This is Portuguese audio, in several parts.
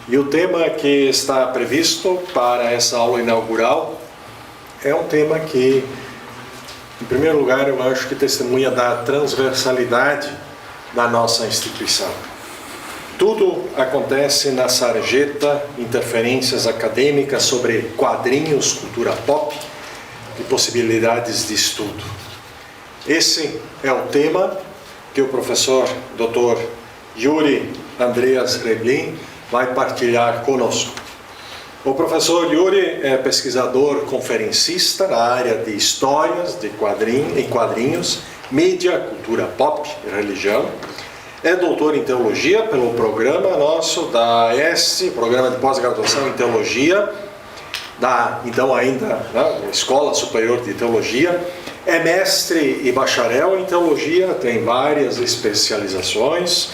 E o tema que está previsto para essa aula inaugural é um tema que, em primeiro lugar, eu acho que testemunha da transversalidade da nossa instituição. Tudo acontece na sarjeta Interferências Acadêmicas sobre Quadrinhos, Cultura Pop e Possibilidades de Estudo. Esse é o tema que o professor Dr. Yuri Andreas Reblin vai partilhar conosco. O professor Yuri é pesquisador conferencista na área de histórias de quadrinhos, mídia, cultura pop e religião. É doutor em teologia pelo programa nosso da ESTE, Programa de Pós-Graduação em Teologia, da então ainda Escola Superior de Teologia. É mestre e bacharel em teologia, tem várias especializações.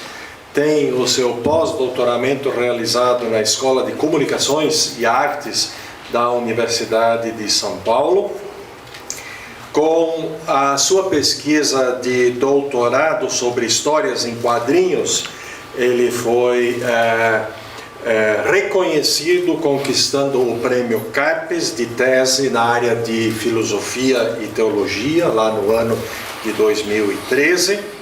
Tem o seu pós-doutoramento realizado na Escola de Comunicações e Artes da Universidade de São Paulo. Com a sua pesquisa de doutorado sobre histórias em quadrinhos, ele foi reconhecido conquistando o Prêmio CAPES de tese na área de Filosofia e Teologia, lá no ano de 2013.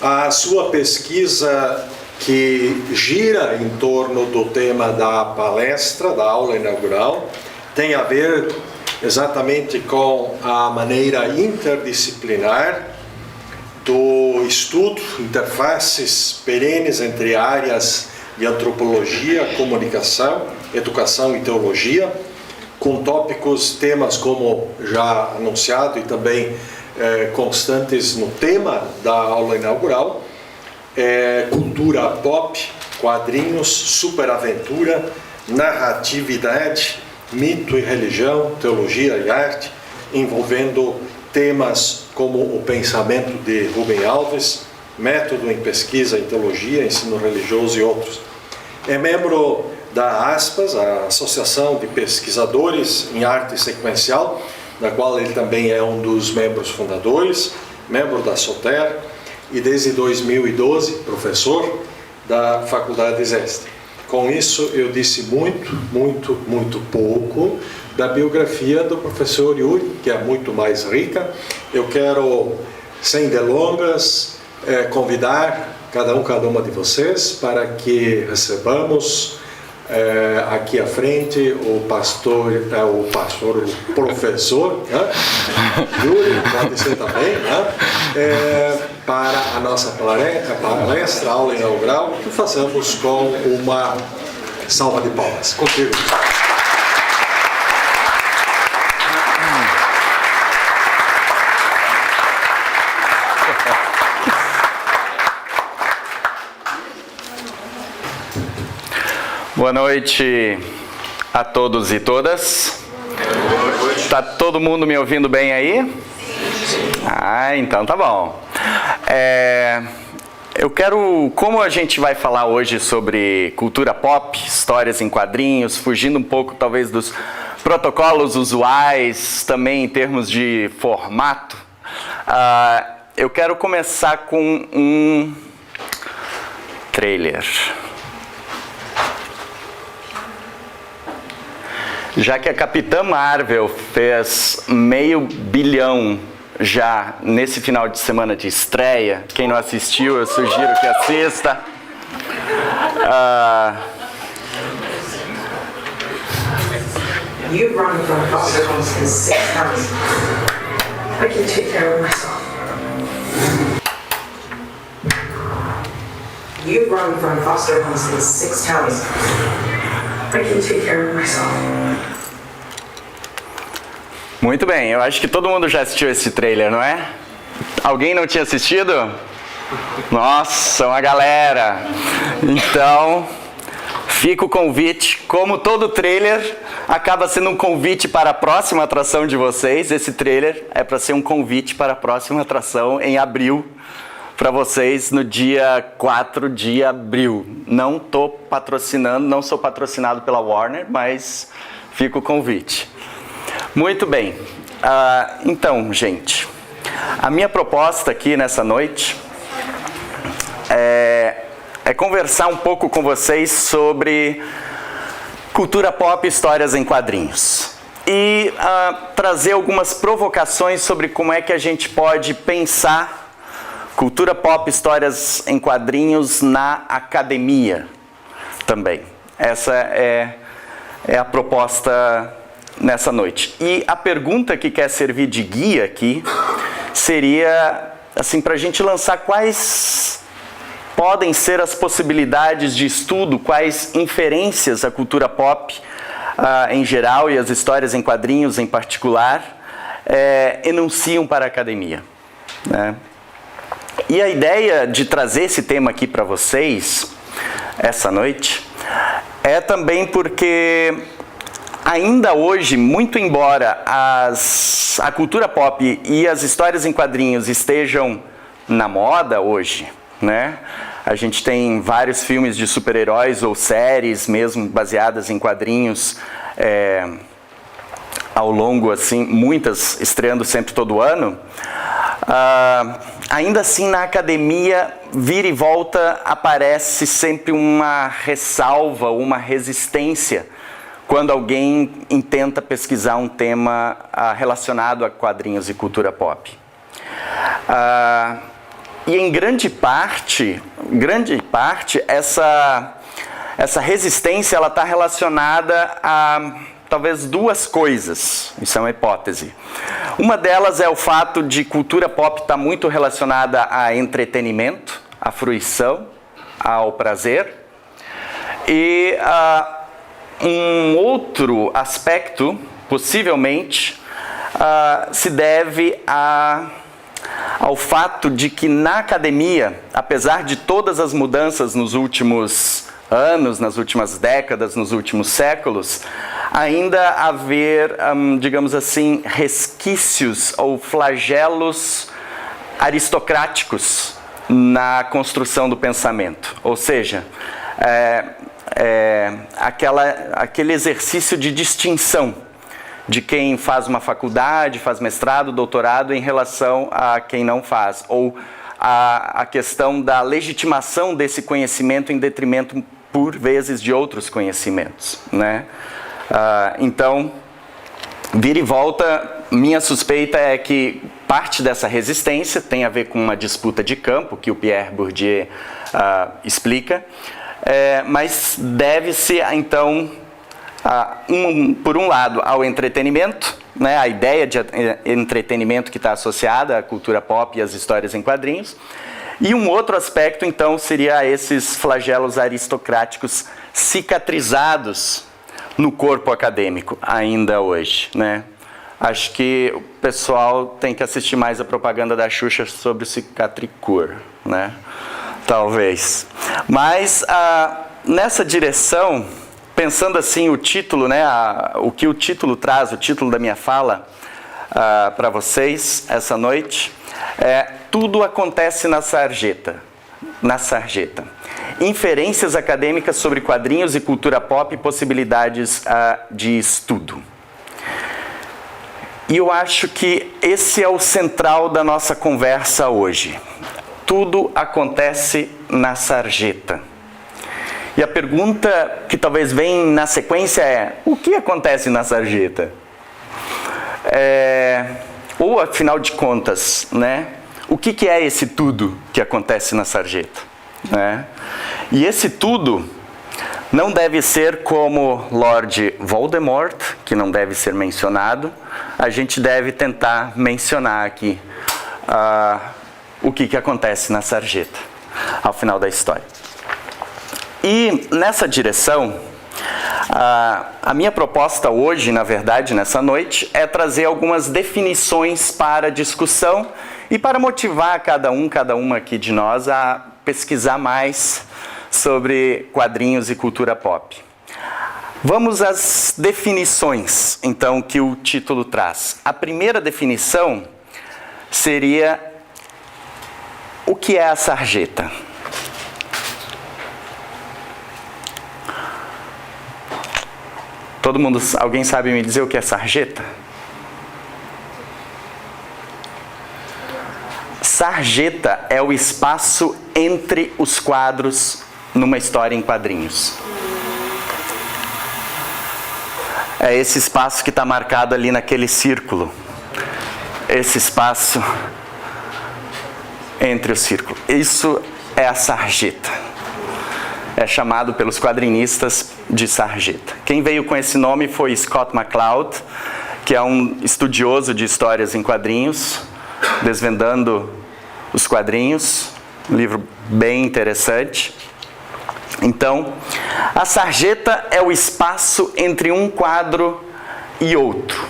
A sua pesquisa, que gira em torno do tema da palestra, da aula inaugural, tem a ver exatamente com a maneira interdisciplinar do estudo, interfaces perenes entre áreas de antropologia, comunicação, educação e teologia, com temas como já anunciado e também constantes no tema da aula inaugural, cultura pop, quadrinhos, superaventura, narratividade, mito e religião, teologia e arte, envolvendo temas como o pensamento de Rubem Alves, método em pesquisa em teologia, ensino religioso e outros. É membro da ASPAS, a Associação de Pesquisadores em Arte Sequencial, da qual ele também é um dos membros fundadores, membro da SOTER e desde 2012 professor da Faculdade ESTE. Com isso eu disse muito pouco da biografia do professor Yuri, que é muito mais rica. Eu quero, sem delongas, convidar cada uma de vocês para que recebamos aqui à frente o professor Yuri, pode ser também, para a nossa palestra, aula inaugural, que façamos com uma salva de palmas. Contigo. Boa noite a todos e todas. Tá todo mundo me ouvindo bem aí? Ah, então tá bom. Eu quero, como a gente vai falar hoje sobre cultura pop, histórias em quadrinhos, fugindo um pouco talvez dos protocolos usuais, também em termos de formato, eu quero começar com um trailer. Já que a Capitã Marvel fez $500 milhão já nesse final de semana de estreia, quem não assistiu, eu sugiro que assista. You've run from foster homes since 6 times. I can take care of myself. You've run from foster homes since 6 times. I can take care of myself. Muito bem, eu acho que todo mundo já assistiu esse trailer, não é? Alguém não tinha assistido? Nossa, uma galera! Então, fica o convite. Como todo trailer acaba sendo um convite para a próxima atração de vocês, esse trailer é para ser um convite para a próxima atração em abril, para vocês no dia 4 de abril. Não estou patrocinando, não sou patrocinado pela Warner, mas fica o convite. Muito bem, então, gente, a minha proposta aqui nessa noite é é conversar um pouco com vocês sobre cultura pop e histórias em quadrinhos. E trazer algumas provocações sobre como é que a gente pode pensar cultura pop, histórias em quadrinhos na academia também. Essa é a proposta nessa noite. E a pergunta que quer servir de guia aqui seria, assim, para a gente lançar quais podem ser as possibilidades de estudo, quais inferências a cultura pop em geral e as histórias em quadrinhos em particular enunciam para a academia, né? E a ideia de trazer esse tema aqui para vocês essa noite é também porque ainda hoje, muito embora a cultura pop e as histórias em quadrinhos estejam na moda hoje, né? A gente tem vários filmes de super-heróis ou séries mesmo baseadas em quadrinhos ao longo, assim, muitas estreando sempre todo ano. Ainda assim, na academia, vira e volta, aparece sempre uma ressalva, uma resistência quando alguém intenta pesquisar um tema relacionado a quadrinhos e cultura pop. E em grande parte, essa resistência ela está relacionada a talvez duas coisas. Isso é uma hipótese. Uma delas é o fato de cultura pop estar muito relacionada a entretenimento, à fruição, ao prazer. E um outro aspecto, possivelmente, se deve ao fato de que na academia, apesar de todas as mudanças nos últimos anos, nas últimas décadas, nos últimos séculos, ainda haver, digamos assim, resquícios ou flagelos aristocráticos na construção do pensamento. Ou seja, aquele exercício de distinção de quem faz uma faculdade, faz mestrado, doutorado, em relação a quem não faz, ou a questão da legitimação desse conhecimento em detrimento, por vezes, de outros conhecimentos, né? Então, vira e volta, minha suspeita é que parte dessa resistência tem a ver com uma disputa de campo, que o Pierre Bourdieu explica, mas deve-se, então, por um lado, ao entretenimento, né, a ideia de entretenimento que está associada à cultura pop e às histórias em quadrinhos, e um outro aspecto, então, seria esses flagelos aristocráticos cicatrizados no corpo acadêmico, ainda hoje, né? Acho que o pessoal tem que assistir mais a propaganda da Xuxa sobre o cicatricure, né? Talvez. Mas, nessa direção, pensando assim o título, né, o que o título traz, o título da minha fala para vocês essa noite, Tudo acontece na sarjeta. Inferências acadêmicas sobre quadrinhos e cultura pop e possibilidades de estudo. E eu acho que esse é o central da nossa conversa hoje. Tudo acontece na sarjeta. E a pergunta que talvez venha na sequência é: o que acontece na sarjeta? Ou, afinal de contas, né, o que é esse tudo que acontece na sarjeta? Né? E esse tudo não deve ser como Lord Voldemort, que não deve ser mencionado. A gente deve tentar mencionar aqui o que acontece na sarjeta, ao final da história. E nessa direção, a minha proposta hoje, na verdade, nessa noite, é trazer algumas definições para discussão e para motivar cada uma aqui de nós a pesquisar mais sobre quadrinhos e cultura pop. Vamos às definições, então, que o título traz. A primeira definição seria: o que é a sarjeta? Todo mundo, alguém sabe me dizer o que é sarjeta? Sarjeta é o espaço entre os quadros numa história em quadrinhos? É esse espaço que está marcado ali naquele círculo. Esse espaço entre o círculo. Isso é a sarjeta. É chamado pelos quadrinistas de sarjeta. Quem veio com esse nome foi Scott McCloud, que é um estudioso de histórias em quadrinhos, desvendando os quadrinhos. Um livro bem interessante. Então, a sarjeta é o espaço entre um quadro e outro.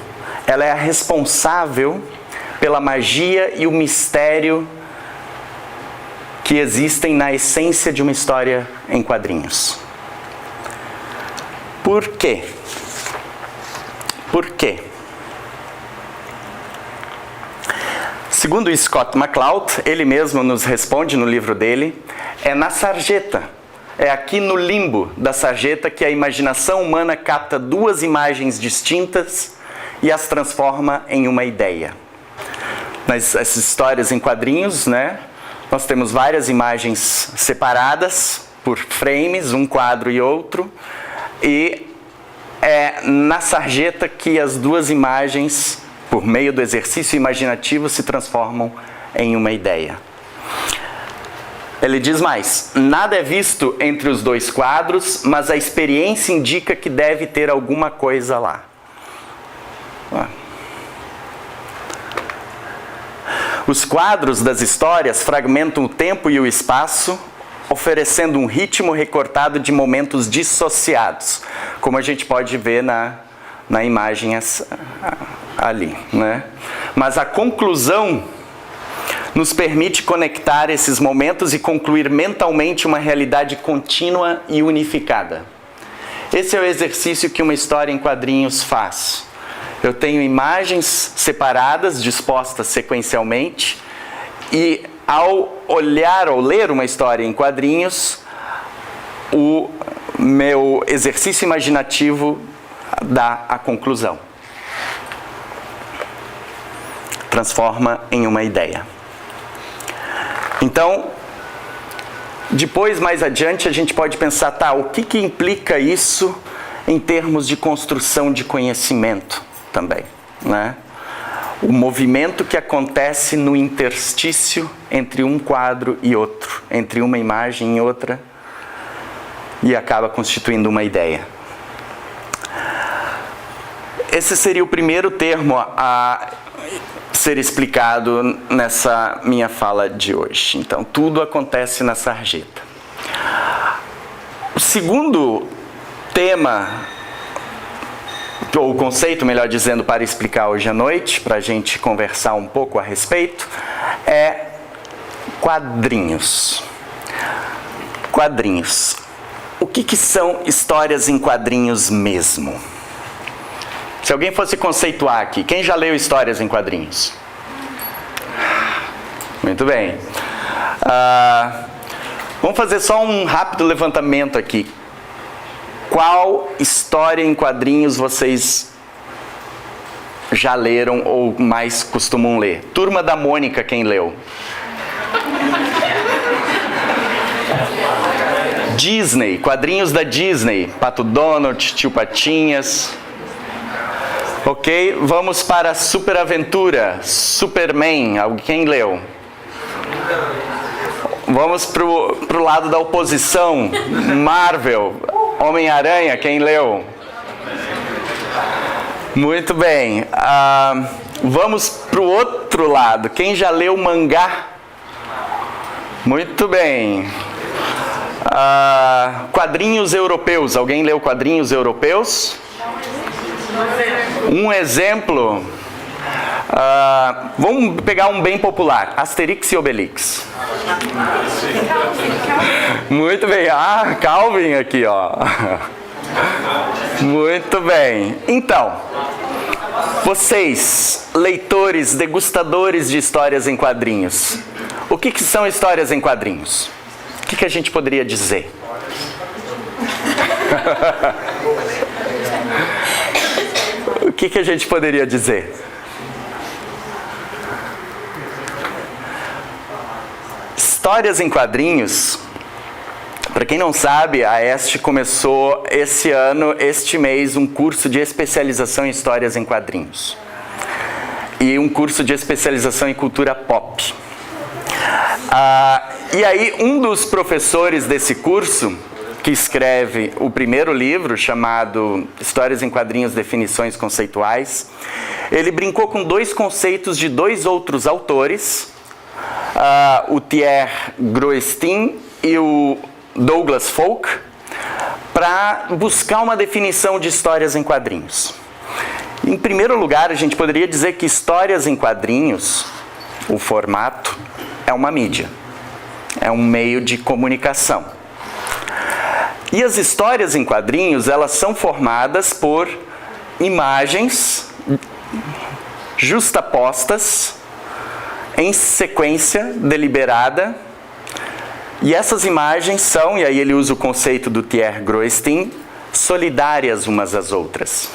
Ela é a responsável pela magia e o mistério que existem na essência de uma história em quadrinhos. Por quê? Por quê? Segundo Scott McCloud, ele mesmo nos responde no livro dele, é na sarjeta. É aqui no limbo da sarjeta que a imaginação humana capta duas imagens distintas e as transforma em uma ideia. Nessas histórias em quadrinhos, né, nós temos várias imagens separadas por frames, um quadro e outro, e é na sarjeta que as duas imagens, por meio do exercício imaginativo, se transformam em uma ideia. Ele diz mais, nada é visto entre os dois quadros, mas a experiência indica que deve ter alguma coisa lá. Os quadros das histórias fragmentam o tempo e o espaço, oferecendo um ritmo recortado de momentos dissociados, como a gente pode ver na imagem ali, né? Mas a conclusão nos permite conectar esses momentos e concluir mentalmente uma realidade contínua e unificada. Esse é o exercício que uma história em quadrinhos faz. Eu tenho imagens separadas, dispostas sequencialmente, e ao olhar ou ler uma história em quadrinhos, o meu exercício imaginativo dá a conclusão. Transforma em uma ideia. Então, depois, mais adiante, a gente pode pensar, tá, o que implica isso em termos de construção de conhecimento também, né? O movimento que acontece no interstício entre um quadro e outro, entre uma imagem e outra, e acaba constituindo uma ideia. Esse seria o primeiro termo a ser explicado nessa minha fala de hoje. Então, tudo acontece na sarjeta. O segundo tema, ou conceito, melhor dizendo, para explicar hoje à noite, para a gente conversar um pouco a respeito, é quadrinhos. Quadrinhos. O que são histórias em quadrinhos mesmo? Se alguém fosse conceituar aqui, quem já leu histórias em quadrinhos? Muito bem. Vamos fazer só um rápido levantamento aqui. Qual história em quadrinhos vocês já leram ou mais costumam ler? Turma da Mônica, quem leu? Disney, quadrinhos da Disney. Pato Donald, Tio Patinhas. Ok, vamos para Super Aventura, Superman, alguém leu? Vamos pro lado da oposição, Marvel, Homem-Aranha, quem leu? Muito bem, vamos pro outro lado, quem já leu mangá? Muito bem. Quadrinhos europeus, alguém leu quadrinhos europeus? Um exemplo, vamos pegar um bem popular, Asterix e Obelix. Muito bem, Calvin aqui, ó. Muito bem, então, vocês, leitores, degustadores de histórias em quadrinhos, o que são histórias em quadrinhos? O que a gente poderia dizer? O que a gente poderia dizer? Histórias em quadrinhos, Para quem não sabe, a EST começou este mês, um curso de especialização em histórias em quadrinhos. E um curso de especialização em cultura pop. E aí, um dos professores desse curso, que escreve o primeiro livro, chamado Histórias em Quadrinhos, Definições Conceituais, ele brincou com dois conceitos de dois outros autores, o Thierry Groestin e o Douglas Folk, para buscar uma definição de histórias em quadrinhos. Em primeiro lugar, a gente poderia dizer que histórias em quadrinhos, o formato, é uma mídia, é um meio de comunicação. E as histórias em quadrinhos, elas são formadas por imagens justapostas em sequência deliberada. E essas imagens são, e aí ele usa o conceito do Thierry Groestin, solidárias umas às outras.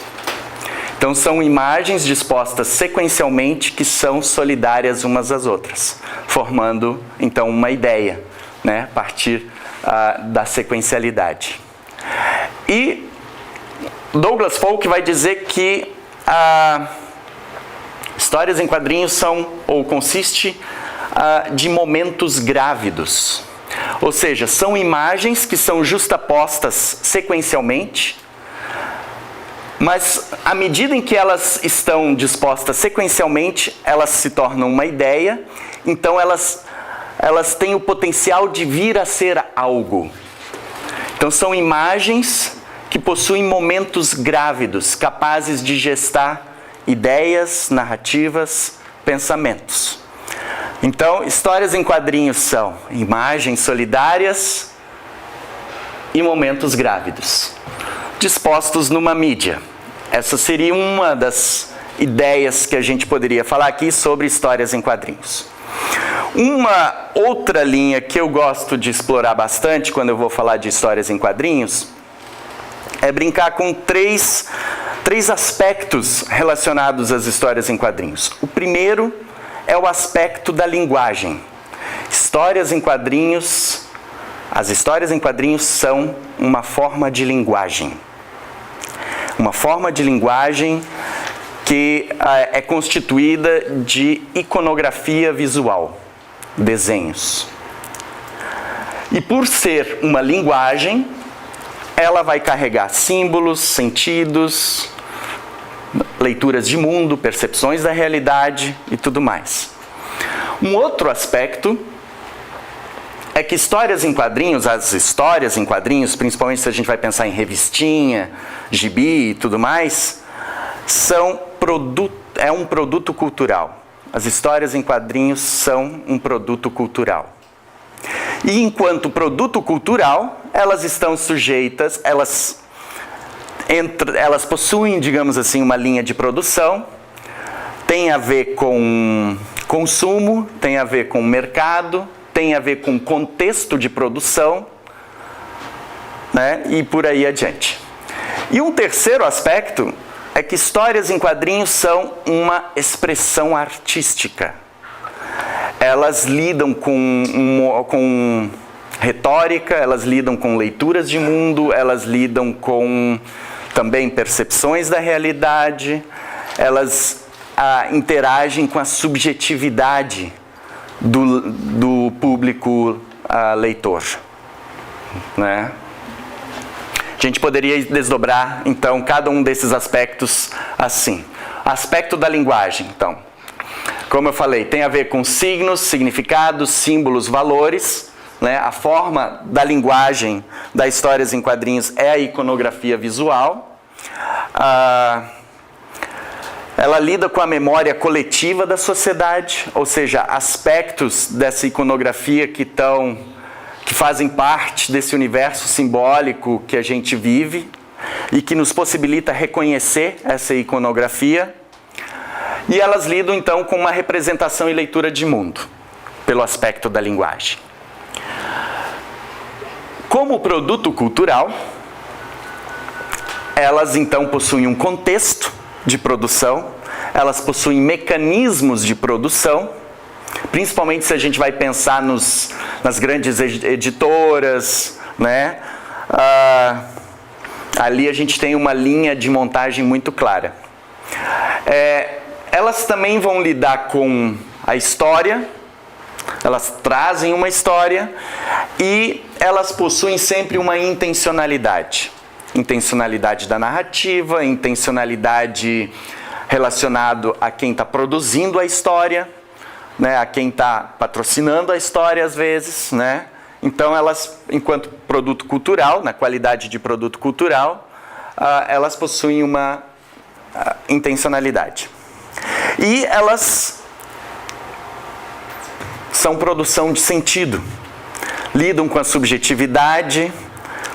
Então são imagens dispostas sequencialmente que são solidárias umas às outras, formando então uma ideia, né, a partir da sequencialidade. E Douglas Folk vai dizer que histórias em quadrinhos consiste de momentos grávidos. Ou seja, são imagens que são justapostas sequencialmente, mas à medida em que elas estão dispostas sequencialmente, elas se tornam uma ideia, então elas têm o potencial de vir a ser algo. Então são imagens que possuem momentos grávidos, capazes de gestar ideias, narrativas, pensamentos. Então, histórias em quadrinhos são imagens solidárias e momentos grávidos, dispostos numa mídia. Essa seria uma das ideias que a gente poderia falar aqui sobre histórias em quadrinhos. Uma outra linha que eu gosto de explorar bastante quando eu vou falar de histórias em quadrinhos é brincar com três aspectos relacionados às histórias em quadrinhos. O primeiro é o aspecto da linguagem. As histórias em quadrinhos são uma forma de linguagem. Uma forma de linguagem que é constituída de iconografia visual, desenhos. E por ser uma linguagem, ela vai carregar símbolos, sentidos, leituras de mundo, percepções da realidade e tudo mais. Um outro aspecto é que histórias em quadrinhos, as histórias em quadrinhos, principalmente se a gente vai pensar em revistinha, gibi e tudo mais, é um produto cultural. As histórias em quadrinhos são um produto cultural. E enquanto produto cultural, elas estão sujeitas, elas possuem, digamos assim, uma linha de produção, tem a ver com consumo, tem a ver com mercado, tem a ver com contexto de produção, né, e por aí adiante. E um terceiro aspecto é que histórias em quadrinhos são uma expressão artística. Elas lidam com retórica, elas lidam com leituras de mundo, elas lidam com também percepções da realidade, elas interagem com a subjetividade do público leitor, né? A gente poderia desdobrar, então, cada um desses aspectos assim. Aspecto da linguagem, então. Como eu falei, tem a ver com signos, significados, símbolos, valores, né? A forma da linguagem das histórias em quadrinhos é a iconografia visual. Ela lida com a memória coletiva da sociedade, ou seja, aspectos dessa iconografia que fazem parte desse universo simbólico que a gente vive e que nos possibilita reconhecer essa iconografia. E elas lidam, então, com uma representação e leitura de mundo, pelo aspecto da linguagem. Como produto cultural, elas, então, possuem um contexto de produção, elas possuem mecanismos de produção, principalmente se a gente vai pensar nas grandes editoras, né? Ali a gente tem uma linha de montagem muito clara. Elas também vão lidar com a história, elas trazem uma história e elas possuem sempre uma intencionalidade. Intencionalidade da narrativa, intencionalidade relacionado a quem está produzindo a história, né, a quem está patrocinando a história às vezes, né? Então elas, enquanto produto cultural, na qualidade de produto cultural, elas possuem uma intencionalidade. E elas são produção de sentido, lidam com a subjetividade,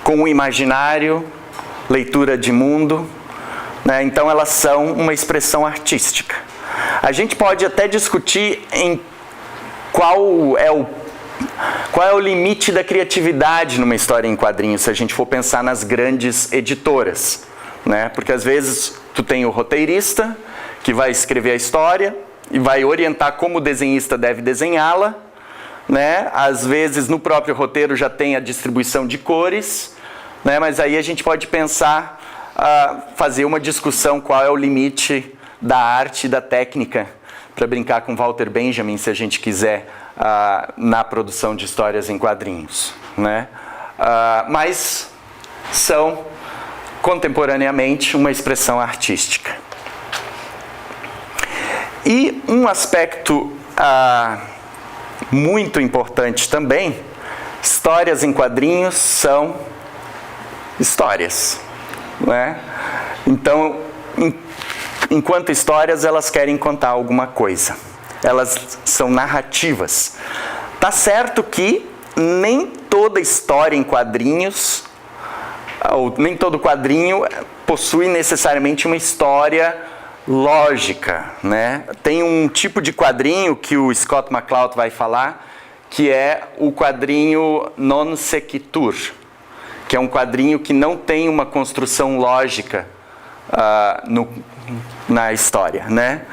com o imaginário, leitura de mundo, né? Então elas são uma expressão artística. A gente pode até discutir em qual é o limite da criatividade numa história em quadrinhos, se a gente for pensar nas grandes editoras, né? Porque às vezes tu tem o roteirista que vai escrever a história e vai orientar como o desenhista deve desenhá-la, né? Às vezes no próprio roteiro já tem a distribuição de cores, né? Mas aí a gente pode pensar, fazer uma discussão qual é o limite da arte e da técnica, para brincar com Walter Benjamin, se a gente quiser, na produção de histórias em quadrinhos, né? Mas são contemporaneamente uma expressão artística. E um aspecto muito importante também, histórias em quadrinhos são histórias, né? Então, enquanto histórias, elas querem contar alguma coisa. Elas são narrativas. Tá certo que nem toda história em quadrinhos, ou nem todo quadrinho possui necessariamente uma história lógica, né? Tem um tipo de quadrinho que o Scott McCloud vai falar, que é o quadrinho non sequitur, que é um quadrinho que não tem uma construção lógica na história, né?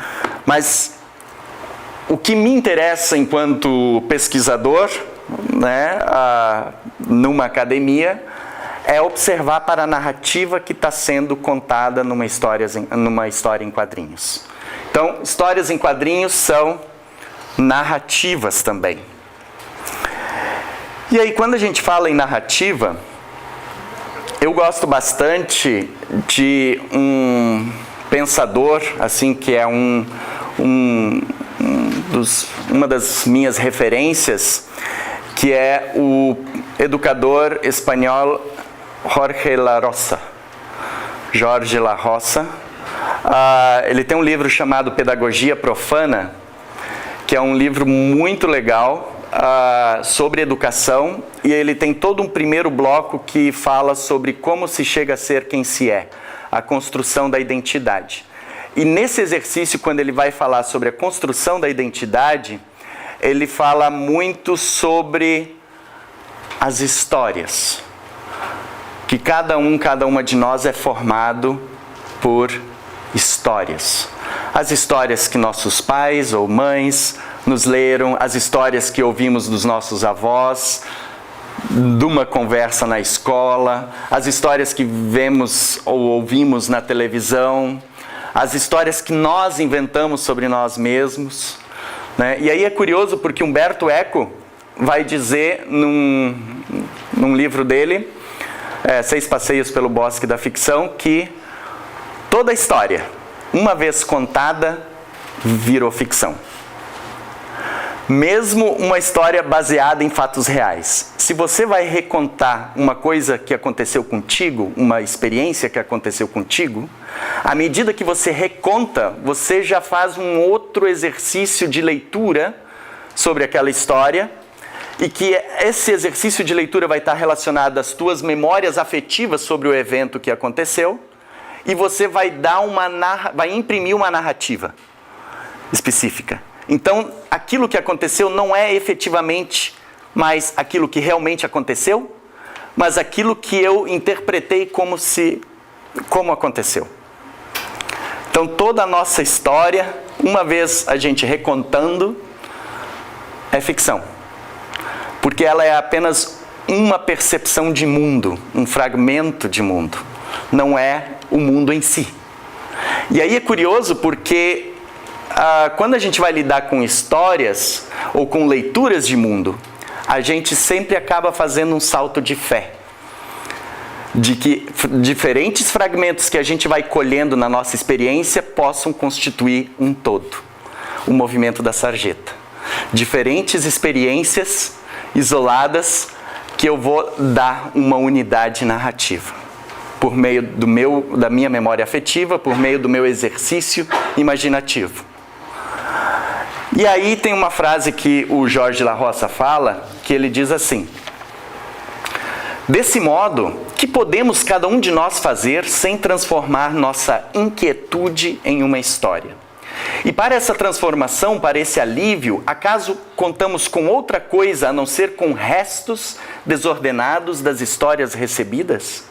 Mas o que me interessa enquanto pesquisador, né, numa academia, é observar para a narrativa que está sendo contada numa história em quadrinhos. Então, histórias em quadrinhos são narrativas também. E aí, quando a gente fala em narrativa, eu gosto bastante de um pensador, assim, que é uma das minhas referências, que é o educador espanhol Jorge La Rosa. Ele tem um livro chamado Pedagogia Profana, que é um livro muito legal sobre educação, e ele tem todo um primeiro bloco que fala sobre como se chega a ser quem se é, a construção da identidade. E nesse exercício, quando ele vai falar sobre a construção da identidade, ele fala muito sobre as histórias. Que cada uma de nós é formado por histórias. As histórias que nossos pais ou mães nos leram, as histórias que ouvimos dos nossos avós, de uma conversa na escola, as histórias que vemos ou ouvimos na televisão, as histórias que nós inventamos sobre nós mesmos, né? E aí é curioso porque Umberto Eco vai dizer num livro dele, 6 Passeios pelo Bosque da Ficção, que toda história, uma vez contada, virou ficção. Mesmo uma história baseada em fatos reais. Se você vai recontar uma coisa que aconteceu contigo, uma experiência que aconteceu contigo, à medida que você reconta, você já faz um outro exercício de leitura sobre aquela história, e que esse exercício de leitura vai estar relacionado às tuas memórias afetivas sobre o evento que aconteceu, e você vai imprimir uma narrativa específica. Então, aquilo que aconteceu não é efetivamente mais aquilo que realmente aconteceu, mas aquilo que eu interpretei como aconteceu. Então, toda a nossa história, uma vez a gente recontando, é ficção. Porque ela é apenas uma percepção de mundo, um fragmento de mundo. Não é o mundo em si. E aí é curioso porque quando a gente vai lidar com histórias ou com leituras de mundo, a gente sempre acaba fazendo um salto de fé. De que diferentes fragmentos que a gente vai colhendo na nossa experiência possam constituir um todo. O movimento da sarjeta. Diferentes experiências isoladas que eu vou dar uma unidade narrativa. Por meio da minha memória afetiva, por meio do meu exercício imaginativo. E aí tem uma frase que o Jorge La Roça fala, que ele diz assim: desse modo, que podemos cada um de nós fazer sem transformar nossa inquietude em uma história? E para essa transformação, para esse alívio, acaso contamos com outra coisa a não ser com restos desordenados das histórias recebidas?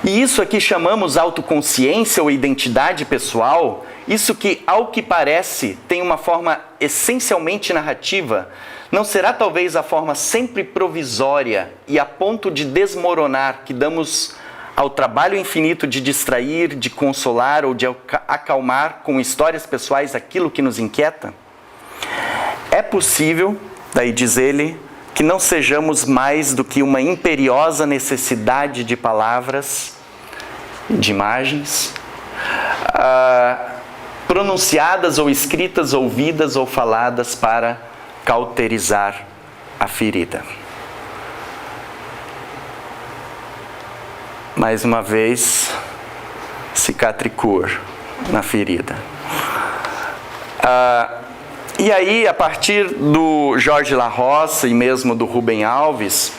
E isso aqui chamamos autoconsciência ou identidade pessoal, isso que, ao que parece, tem uma forma essencialmente narrativa, não será talvez a forma sempre provisória e a ponto de desmoronar que damos ao trabalho infinito de distrair, de consolar ou de acalmar com histórias pessoais aquilo que nos inquieta? É possível, daí diz ele, que não sejamos mais do que uma imperiosa necessidade de palavras, de imagens, pronunciadas ou escritas, ouvidas ou faladas para cauterizar a ferida. Mais uma vez, cicatricur na ferida. E aí, a partir do Jorge La Roça e mesmo do Rubem Alves,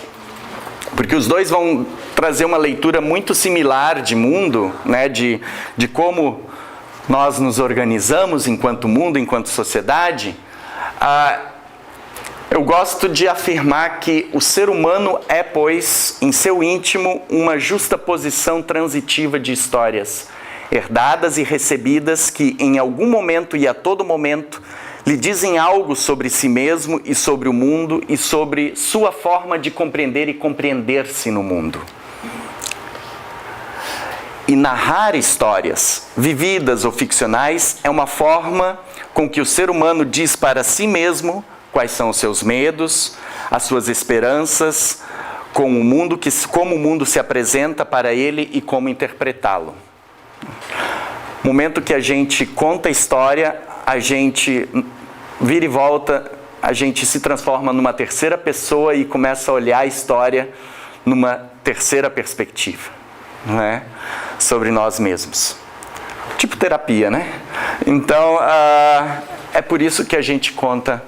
porque os dois vão trazer uma leitura muito similar de mundo, né, de como nós nos organizamos enquanto mundo, enquanto sociedade, eu gosto de afirmar que o ser humano é, pois, em seu íntimo, uma justaposição transitiva de histórias herdadas e recebidas que, em algum momento e a todo momento, lhe dizem algo sobre si mesmo e sobre o mundo e sobre sua forma de compreender e compreender-se no mundo. E narrar histórias, vividas ou ficcionais, é uma forma com que o ser humano diz para si mesmo quais são os seus medos, as suas esperanças, como o mundo se apresenta para ele e como interpretá-lo. No momento que a gente conta a história, a gente vira e volta, a gente se transforma numa terceira pessoa e começa a olhar a história numa terceira perspectiva, não é? Sobre nós mesmos. Tipo terapia, né? Então, é por isso que a gente conta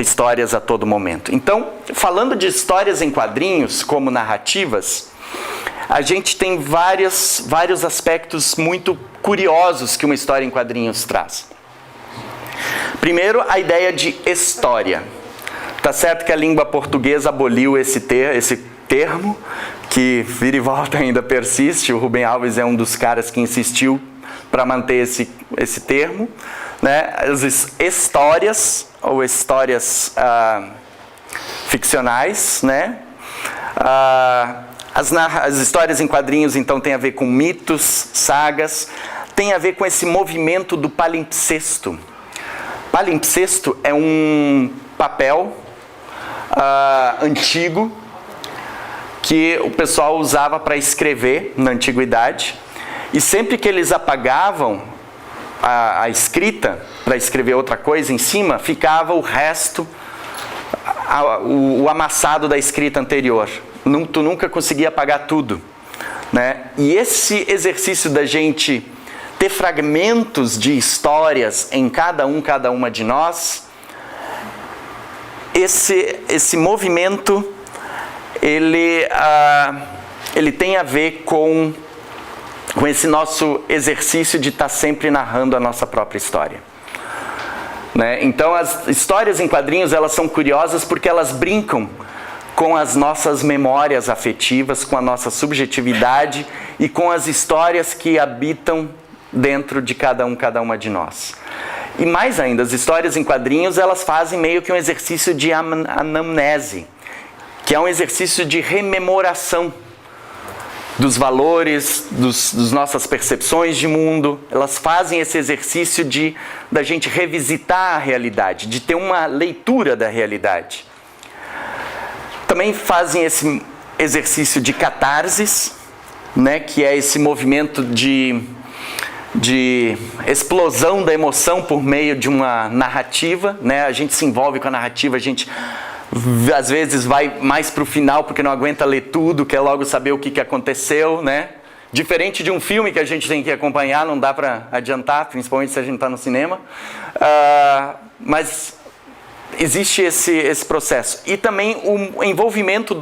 histórias a todo momento. Então, falando de histórias em quadrinhos como narrativas, a gente tem vários aspectos muito curiosos que uma história em quadrinhos traz. Primeiro, a ideia de história. Tá certo que a língua portuguesa aboliu esse termo, que vira e volta ainda persiste. O Rubem Alves é um dos caras que insistiu para manter esse termo, né? As histórias ou histórias ficcionais, né? As histórias em quadrinhos, então, tem a ver com mitos, sagas, tem a ver com esse movimento do palimpsesto. Palimpsesto é um papel antigo que o pessoal usava para escrever na antiguidade, e sempre que eles apagavam a escrita para escrever outra coisa em cima, ficava o resto, o amassado da escrita anterior. Tu nunca conseguia apagar tudo, né? E esse exercício da gente ter fragmentos de histórias em cada uma de nós, esse movimento, ele tem a ver com esse nosso exercício de estar sempre narrando a nossa própria história, né? Então, as histórias em quadrinhos, elas são curiosas porque elas brincam com as nossas memórias afetivas, com a nossa subjetividade e com as histórias que habitam dentro de cada uma de nós. E mais ainda, as histórias em quadrinhos, elas fazem meio que um exercício de anamnese, que é um exercício de rememoração dos valores, das nossas percepções de mundo. Elas fazem esse exercício da gente revisitar a realidade, de ter uma leitura da realidade. Também fazem esse exercício de catarsis, né, que é esse movimento de explosão da emoção por meio de uma narrativa, né? A gente se envolve com a narrativa, a gente às vezes vai mais para o final porque não aguenta ler tudo, quer logo saber o que aconteceu, né? Diferente de um filme que a gente tem que acompanhar, não dá para adiantar, principalmente se a gente está no cinema. Mas existe esse processo. E também o envolvimento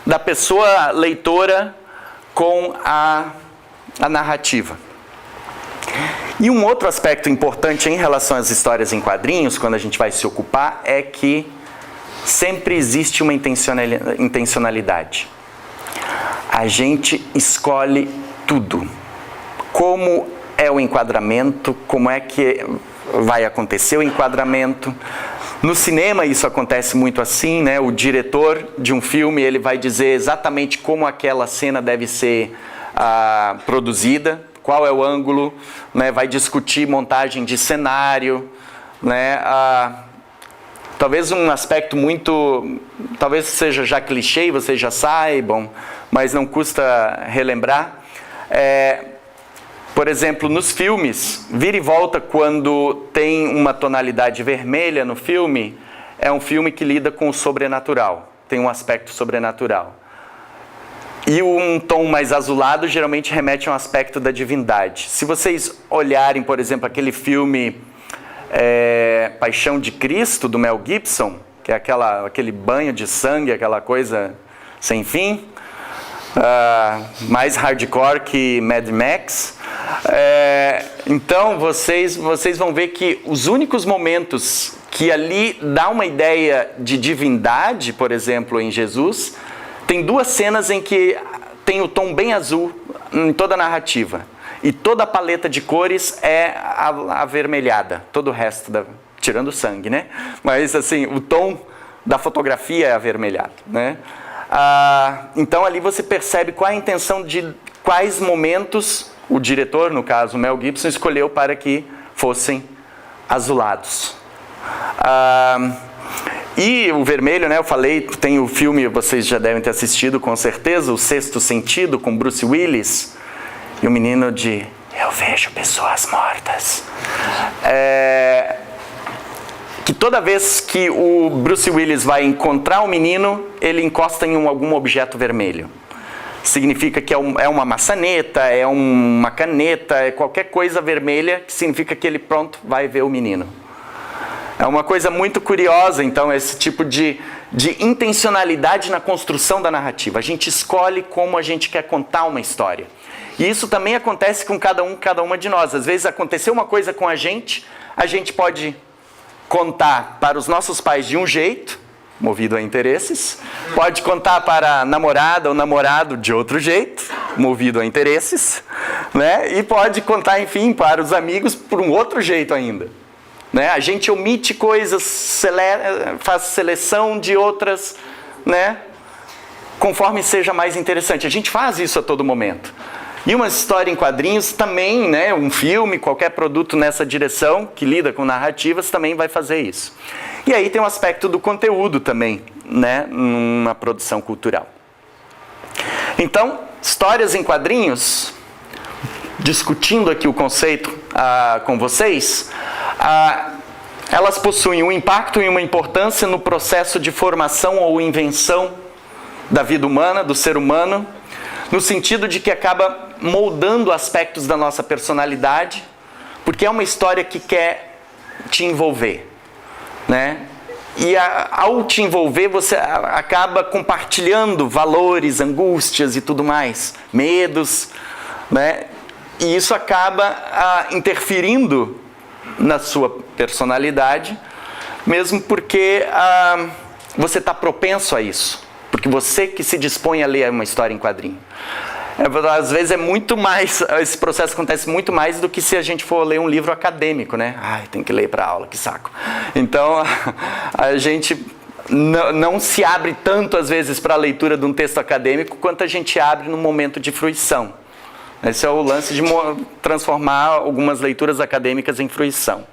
da pessoa leitora com a narrativa. E um outro aspecto importante em relação às histórias em quadrinhos, quando a gente vai se ocupar, é que sempre existe uma intencionalidade. A gente escolhe tudo. Como é o enquadramento, como é que vai acontecer o enquadramento. No cinema isso acontece muito assim, né? O diretor de um filme, ele vai dizer exatamente como aquela cena deve ser produzida, qual é o ângulo, né? Vai discutir montagem de cenário, né? Talvez um aspecto talvez seja já clichê e vocês já saibam, mas não custa relembrar. Por exemplo, nos filmes, vira e volta quando tem uma tonalidade vermelha no filme, é um filme que lida com o sobrenatural, tem um aspecto sobrenatural. E um tom mais azulado geralmente remete a um aspecto da divindade. Se vocês olharem, por exemplo, aquele filme Paixão de Cristo, do Mel Gibson, que é aquele banho de sangue, aquela coisa sem fim, mais hardcore que Mad Max. Então vocês vão ver que os únicos momentos que ali dá uma ideia de divindade, por exemplo, em Jesus, tem duas cenas em que tem o tom bem azul em toda a narrativa. E toda a paleta de cores é avermelhada. Todo o resto, tirando o sangue, né? Mas assim, o tom da fotografia é avermelhado, né? Então ali você percebe qual a intenção de quais momentos o diretor, no caso Mel Gibson, escolheu para que fossem azulados. E o vermelho, né, eu falei, tem o filme, vocês já devem ter assistido com certeza, O Sexto Sentido, com Bruce Willis, e o menino Eu vejo pessoas mortas. Que toda vez que o Bruce Willis vai encontrar o menino, ele encosta em algum objeto vermelho. Significa que é uma maçaneta, é uma caneta, é qualquer coisa vermelha, que significa que ele pronto vai ver o menino. É uma coisa muito curiosa, então, esse tipo de intencionalidade na construção da narrativa. A gente escolhe como a gente quer contar uma história. E isso também acontece com cada uma de nós. Às vezes aconteceu uma coisa com a gente pode contar para os nossos pais de um jeito, movido a interesses, pode contar para a namorada ou namorado de outro jeito, movido a interesses, né? E pode contar, enfim, para os amigos por um outro jeito ainda. Né? A gente omite coisas, faz seleção de outras, né? Conforme seja mais interessante. A gente faz isso a todo momento. E uma história em quadrinhos também, né? Um filme, qualquer produto nessa direção, que lida com narrativas, também vai fazer isso. E aí tem um aspecto do conteúdo também, né? Numa produção cultural. Então, histórias em quadrinhos, discutindo aqui o conceito com vocês, elas possuem um impacto e uma importância no processo de formação ou invenção da vida humana, do ser humano, no sentido de que acaba moldando aspectos da nossa personalidade, porque é uma história que quer te envolver, né? E ao te envolver, você acaba compartilhando valores, angústias e tudo mais, medos, né? E isso acaba interferindo na sua personalidade, mesmo porque você está propenso a isso. Porque você que se dispõe a ler uma história em quadrinho. Às vezes esse processo acontece muito mais do que se a gente for ler um livro acadêmico, né? Ai, tem que ler para aula, que saco. Então, a gente não se abre tanto, às vezes, para a leitura de um texto acadêmico quanto a gente abre no momento de fruição. Esse é o lance de transformar algumas leituras acadêmicas em fruição.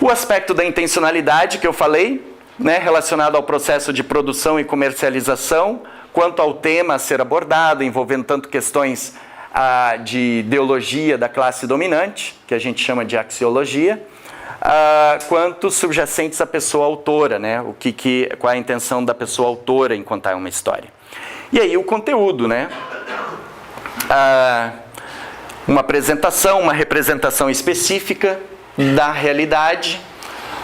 O aspecto da intencionalidade que eu falei, né, relacionado ao processo de produção e comercialização, quanto ao tema a ser abordado, envolvendo tanto questões de ideologia da classe dominante, que a gente chama de axiologia, quanto subjacentes à pessoa autora, né? Qual é a intenção da pessoa autora em contar uma história. E aí o conteúdo, né? Uma apresentação, uma representação específica da realidade,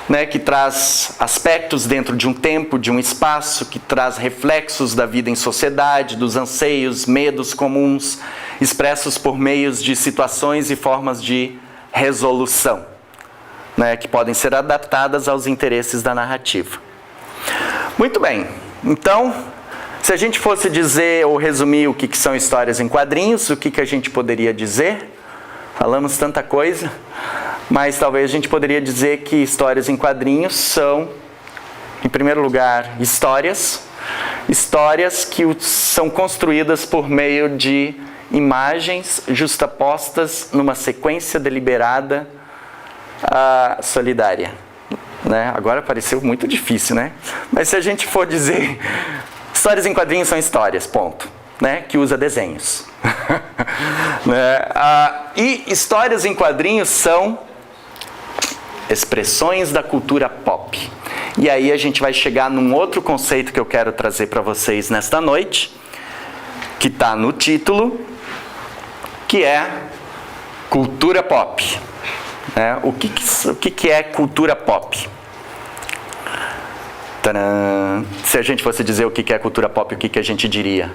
né? Que traz aspectos dentro de um tempo, de um espaço, que traz reflexos da vida em sociedade, dos anseios, medos comuns, expressos por meios de situações e formas de resolução, né, que podem ser adaptadas aos interesses da narrativa. Muito bem, então, se a gente fosse dizer ou resumir o que são histórias em quadrinhos, o que a gente poderia dizer? Falamos tanta coisa, mas talvez a gente poderia dizer que histórias em quadrinhos são, em primeiro lugar, histórias que são construídas por meio de imagens justapostas numa sequência deliberada solidária, né? Agora pareceu muito difícil, né? Mas se a gente for dizer, histórias em quadrinhos são histórias, ponto, né? Que usa desenhos. Né? E histórias em quadrinhos são expressões da cultura pop. E aí a gente vai chegar num outro conceito que eu quero trazer para vocês nesta noite, que está no título, que é cultura pop. O que é cultura pop? Tadã! Se a gente fosse dizer o que é cultura pop, o que a gente diria?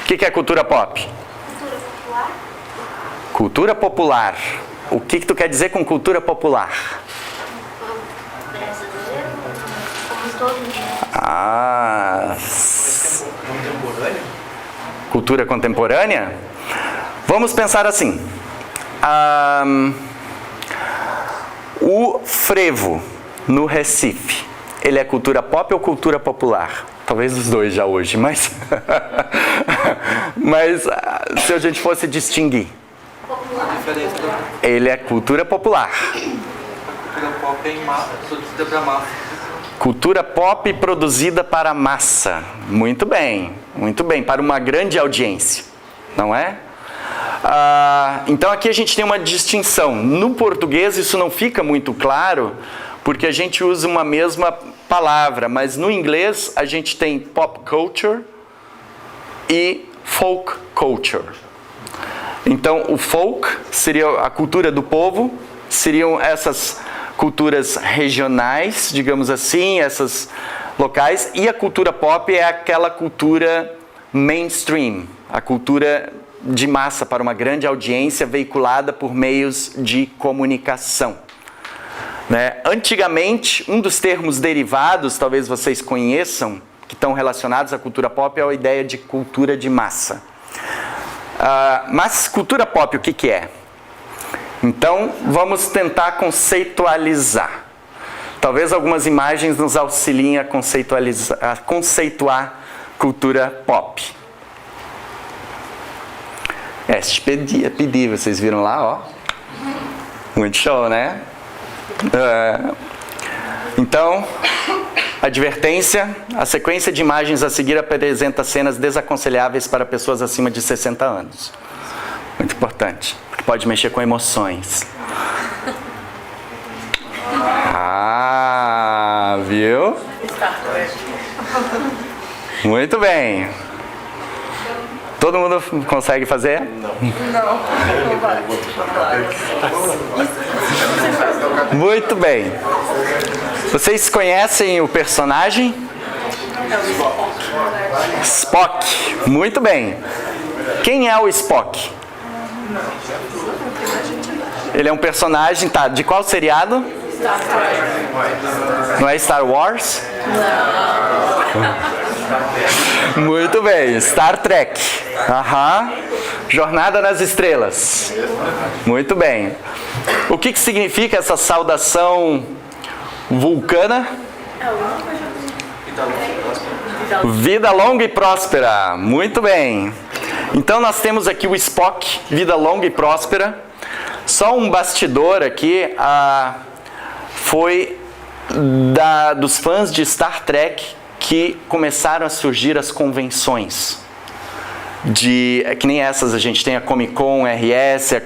O que é cultura pop? Cultura popular. Cultura popular. O que tu quer dizer com cultura popular? Brasileiro, como todo mundo. Contemporânea? Cultura contemporânea? Vamos pensar assim. O frevo no Recife, ele é cultura pop ou cultura popular? Talvez os dois já hoje, mas se a gente fosse distinguir, Popular. ele é cultura popular. Cultura pop é em massa, produzida para massa. Cultura pop produzida para massa. Muito bem, para uma grande audiência, não é? Então aqui a gente tem uma distinção. No português isso não fica muito claro, porque a gente usa uma mesma palavra, mas no inglês a gente tem pop culture e folk culture. Então o folk seria a cultura do povo, seriam essas culturas regionais, digamos assim, essas locais, e a cultura pop é aquela cultura mainstream, a cultura de massa para uma grande audiência veiculada por meios de comunicação. Né? Antigamente, um dos termos derivados, talvez vocês conheçam, que estão relacionados à cultura pop, é a ideia de cultura de massa. Mas cultura pop, o que é? Então, vamos tentar conceitualizar. Talvez algumas imagens nos auxiliem a conceituar cultura pop. Pedi, vocês viram lá, ó. Muito show, né? Então, advertência: a sequência de imagens a seguir apresenta cenas desaconselháveis para pessoas acima de 60 anos. Muito importante, porque pode mexer com emoções. Viu? Muito bem. Todo mundo consegue fazer? Não vai. Muito bem. Vocês conhecem o personagem? Spock. Muito bem. Quem é o Spock? Ele é um personagem, tá? De qual seriado? Não é Star Wars? Não. Muito bem, Star Trek. Jornada nas Estrelas. Muito bem. O que significa essa saudação Vulcana. Vida longa e próspera. Muito bem. Então nós temos aqui o Spock, Vida longa e próspera. Só um bastidor aqui, foi dos fãs de Star Trek que começaram a surgir as convenções. Que nem essas, a gente tem a Comic Con, RS, a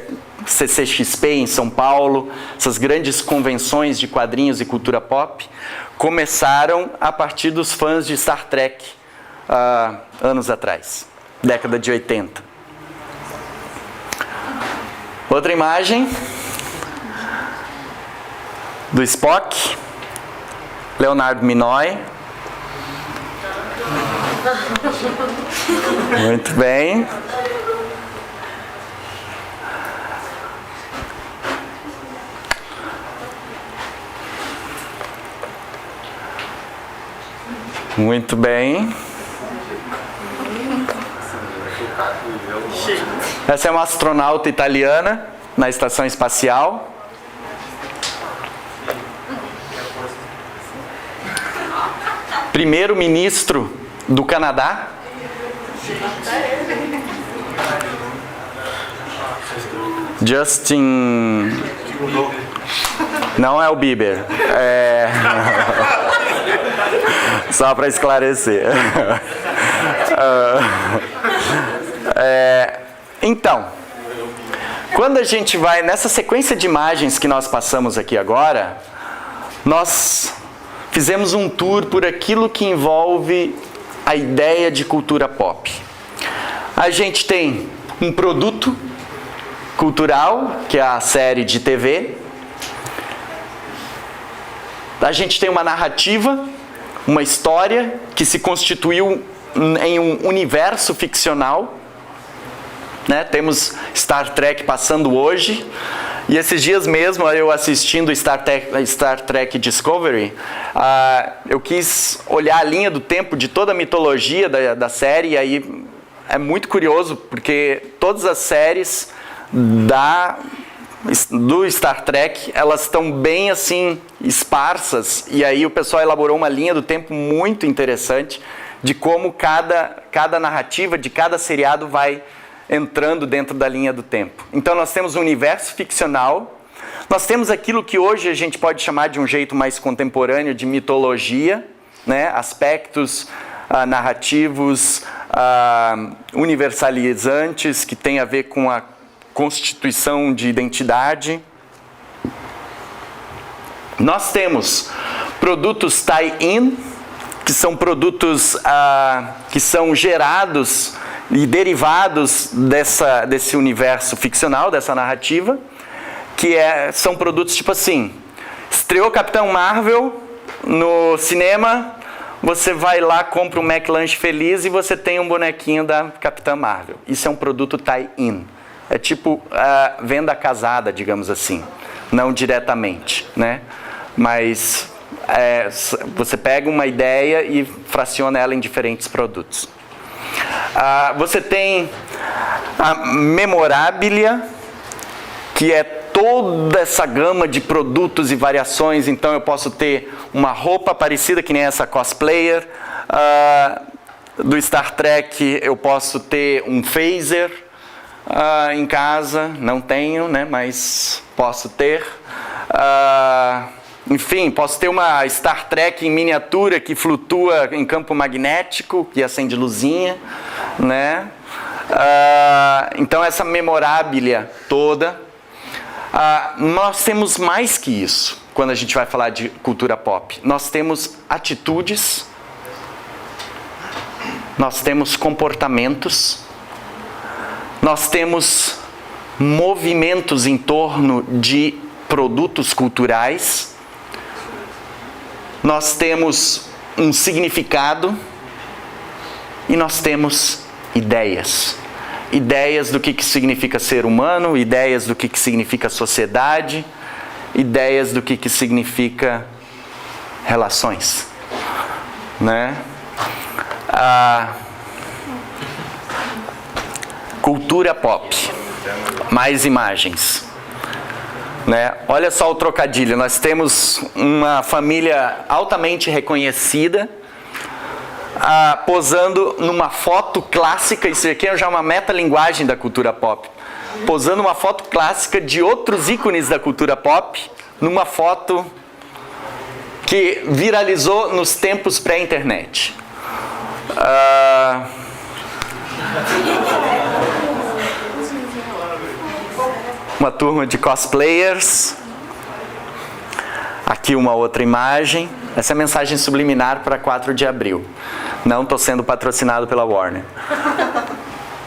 CCXP em São Paulo, essas grandes convenções de quadrinhos e cultura pop, começaram a partir dos fãs de Star Trek anos atrás, década de 80. Outra imagem do Spock, Leonardo Nimoy. Muito bem. Muito bem. Essa é uma astronauta italiana na estação espacial. Primeiro-ministro do Canadá. Justin... Não é o Bieber. Só para esclarecer. Então, quando a gente vai nessa sequência de imagens que nós passamos aqui agora, nós fizemos um tour por aquilo que envolve a ideia de cultura pop. A gente tem um produto cultural, que é a série de TV. A gente tem uma narrativa, uma história que se constituiu em um universo ficcional. Né? Temos Star Trek passando hoje. E esses dias mesmo, eu assistindo Star Trek Discovery, eu quis olhar a linha do tempo de toda a mitologia da série, e aí é muito curioso, porque todas as séries do Star Trek, elas estão bem assim, esparsas, e aí o pessoal elaborou uma linha do tempo muito interessante, de como cada narrativa de cada seriado vai entrando dentro da linha do tempo. Então nós temos um universo ficcional, nós temos aquilo que hoje a gente pode chamar de um jeito mais contemporâneo de mitologia, né? Aspectos narrativos universalizantes que tem a ver com a constituição de identidade. Nós temos produtos tie-in, que são produtos que são gerados e derivados desse universo ficcional, dessa narrativa, que são produtos tipo assim, estreou Capitão Marvel no cinema, você vai lá, compra um McLanche feliz e você tem um bonequinho da Capitã Marvel. Isso é um produto tie-in. É tipo venda casada, digamos assim. Não diretamente, né? Mas você pega uma ideia e fraciona ela em diferentes produtos. Você tem a memorabilia, que é toda essa gama de produtos e variações. Então eu posso ter uma roupa parecida, que nem essa cosplayer do Star Trek. Eu posso ter um phaser em casa, não tenho, né, mas posso ter. Enfim, posso ter uma Star Trek em miniatura que flutua em campo magnético, que acende luzinha, né? Então essa memorabilia toda. Nós temos mais que isso quando a gente vai falar de cultura pop. Nós temos atitudes, nós temos comportamentos, nós temos movimentos em torno de produtos culturais. Nós temos um significado e nós temos ideias. Ideias do que significa ser humano, ideias do que significa sociedade, ideias do que significa relações. Né? A, Cultura pop. Mais imagens. né? Olha só o trocadilho. Nós temos uma família altamente reconhecida, posando numa foto clássica. Isso aqui é já uma metalinguagem da cultura pop. Posando uma foto clássica de outros ícones da cultura pop, numa foto que viralizou nos tempos pré-internet. Uma turma de cosplayers. Aqui uma outra imagem. Essa é a mensagem subliminar para 4 de abril. Não estou sendo patrocinado pela Warner.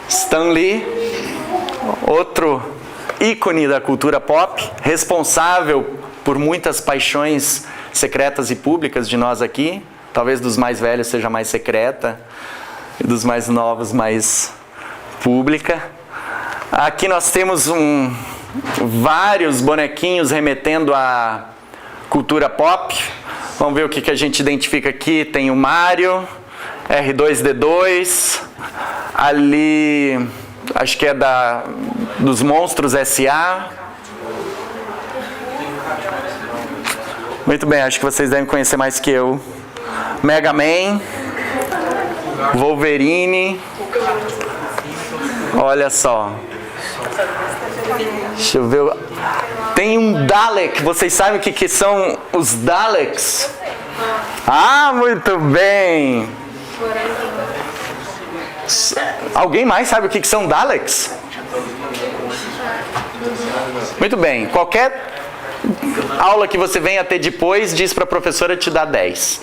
Stan Lee, outro ícone da cultura pop, responsável por muitas paixões secretas e públicas de nós aqui. Talvez dos mais velhos seja mais secreta, e dos mais novos mais pública. Aqui nós temos vários bonequinhos remetendo à cultura pop. Vamos ver o que a gente identifica aqui. Tem o Mario, R2-D2, ali acho que é dos Monstros S.A. Muito bem, acho que vocês devem conhecer mais que eu. Mega Man, Wolverine, olha só. Deixa eu ver. Tem um Dalek, vocês sabem o que são os Daleks? Ah, muito bem. Alguém mais sabe o que são Daleks? Muito bem, qualquer aula que você venha ter depois, diz para a professora te dar 10.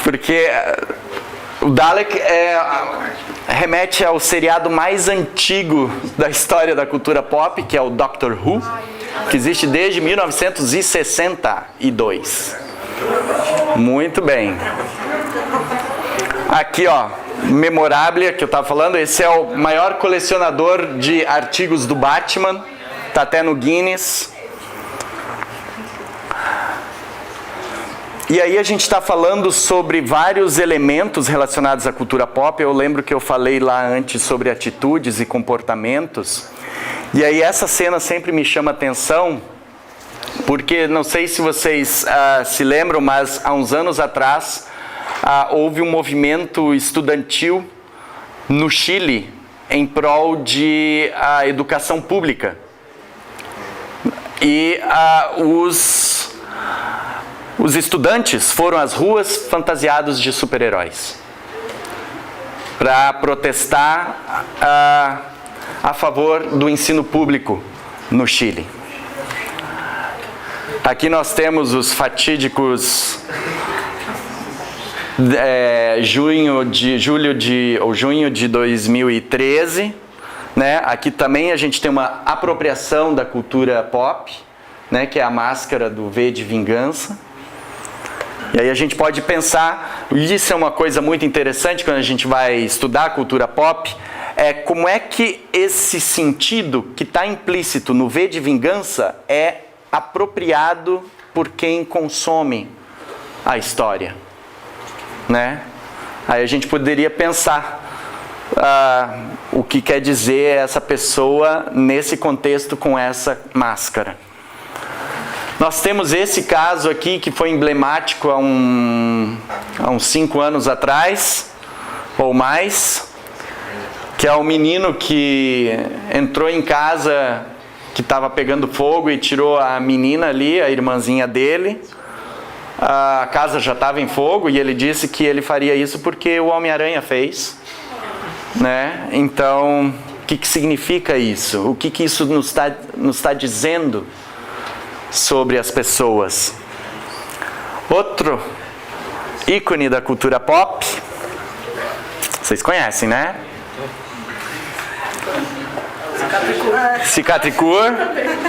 Porque o Dalek remete ao seriado mais antigo da história da cultura pop, que é o Doctor Who, que existe desde 1962. Muito bem. Aqui, ó, Memorabilia, que eu estava falando, esse é o maior colecionador de artigos do Batman, está até no Guinness. E aí a gente está falando sobre vários elementos relacionados à cultura pop. Eu lembro que eu falei lá antes sobre atitudes e comportamentos. E aí essa cena sempre me chama atenção, porque não sei se vocês se lembram, mas há uns anos atrás houve um movimento estudantil no Chile em prol de educação pública. E os estudantes foram às ruas fantasiados de super-heróis para protestar a favor do ensino público no Chile. Aqui nós temos os fatídicos junho de 2013, né? Aqui também a gente tem uma apropriação da cultura pop, né? Que é a máscara do V de Vingança. E aí a gente pode pensar, e isso é uma coisa muito interessante quando a gente vai estudar a cultura pop, como é que esse sentido que está implícito no V de Vingança é apropriado por quem consome a história, né? Aí a gente poderia pensar o que quer dizer essa pessoa nesse contexto com essa máscara. Nós temos esse caso aqui que foi emblemático há uns 5 anos atrás, ou mais, que é o menino que entrou em casa que estava pegando fogo e tirou a menina ali, a irmãzinha dele. A casa já estava em fogo e ele disse que ele faria isso porque o Homem-Aranha fez, né? Então, o que significa isso? O que isso nos está dizendo sobre as pessoas? Outro ícone da cultura pop, vocês conhecem, né? Cicatricure,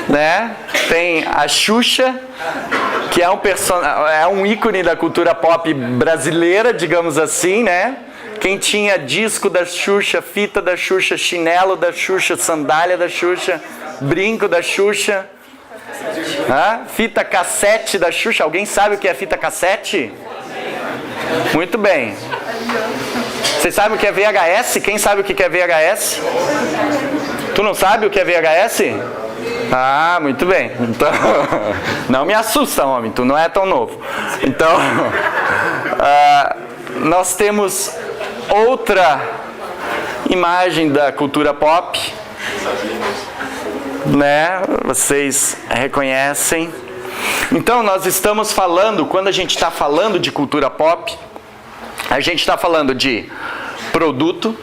né? Tem a Xuxa, que é um ícone da cultura pop brasileira, digamos assim, né? Quem tinha disco da Xuxa, fita da Xuxa, chinelo da Xuxa, sandália da Xuxa, brinco da Xuxa, fita cassete da Xuxa. Alguém sabe o que é fita cassete? Muito bem. Vocês sabem o que é VHS? Quem sabe o que é VHS? Tu não sabe o que é VHS? Ah, muito bem. Então, não me assusta, homem, tu não é tão novo. Então, nós temos outra imagem da cultura pop, né? Vocês reconhecem. Então, nós estamos falando, quando a gente está falando de cultura pop, a gente está falando de produto,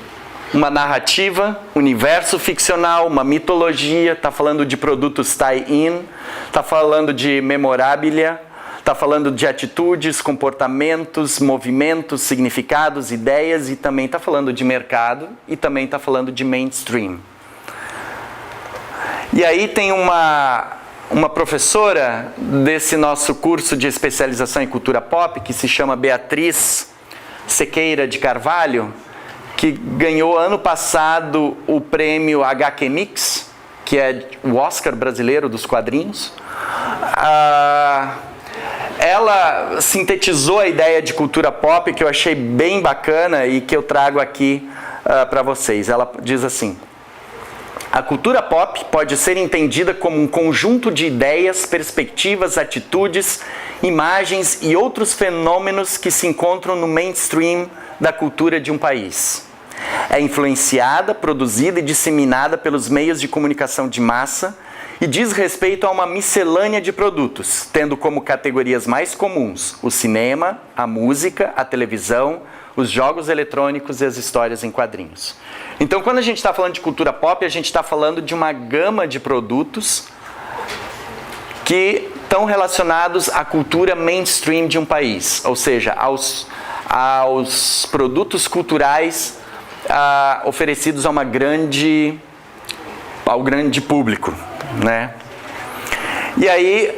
uma narrativa, universo ficcional, uma mitologia, está falando de produtos tie-in, está falando de memorabilia, está falando de atitudes, comportamentos, movimentos, significados, ideias, e também está falando de mercado e também está falando de mainstream. E aí tem uma professora desse nosso curso de especialização em cultura pop, que se chama Beatriz Sequeira de Carvalho, que ganhou ano passado o prêmio HQ Mix, que é o Oscar brasileiro dos quadrinhos. Ela sintetizou a ideia de cultura pop, que eu achei bem bacana e que eu trago aqui para vocês. Ela diz assim: a cultura pop pode ser entendida como um conjunto de ideias, perspectivas, atitudes, imagens e outros fenômenos que se encontram no mainstream da cultura de um país. É influenciada, produzida e disseminada pelos meios de comunicação de massa e diz respeito a uma miscelânea de produtos, tendo como categorias mais comuns o cinema, a música, a televisão, os jogos eletrônicos e as histórias em quadrinhos. Então, quando a gente está falando de cultura pop, a gente está falando de uma gama de produtos que estão relacionados à cultura mainstream de um país, ou seja, aos produtos culturais oferecidos ao grande público, né? E aí,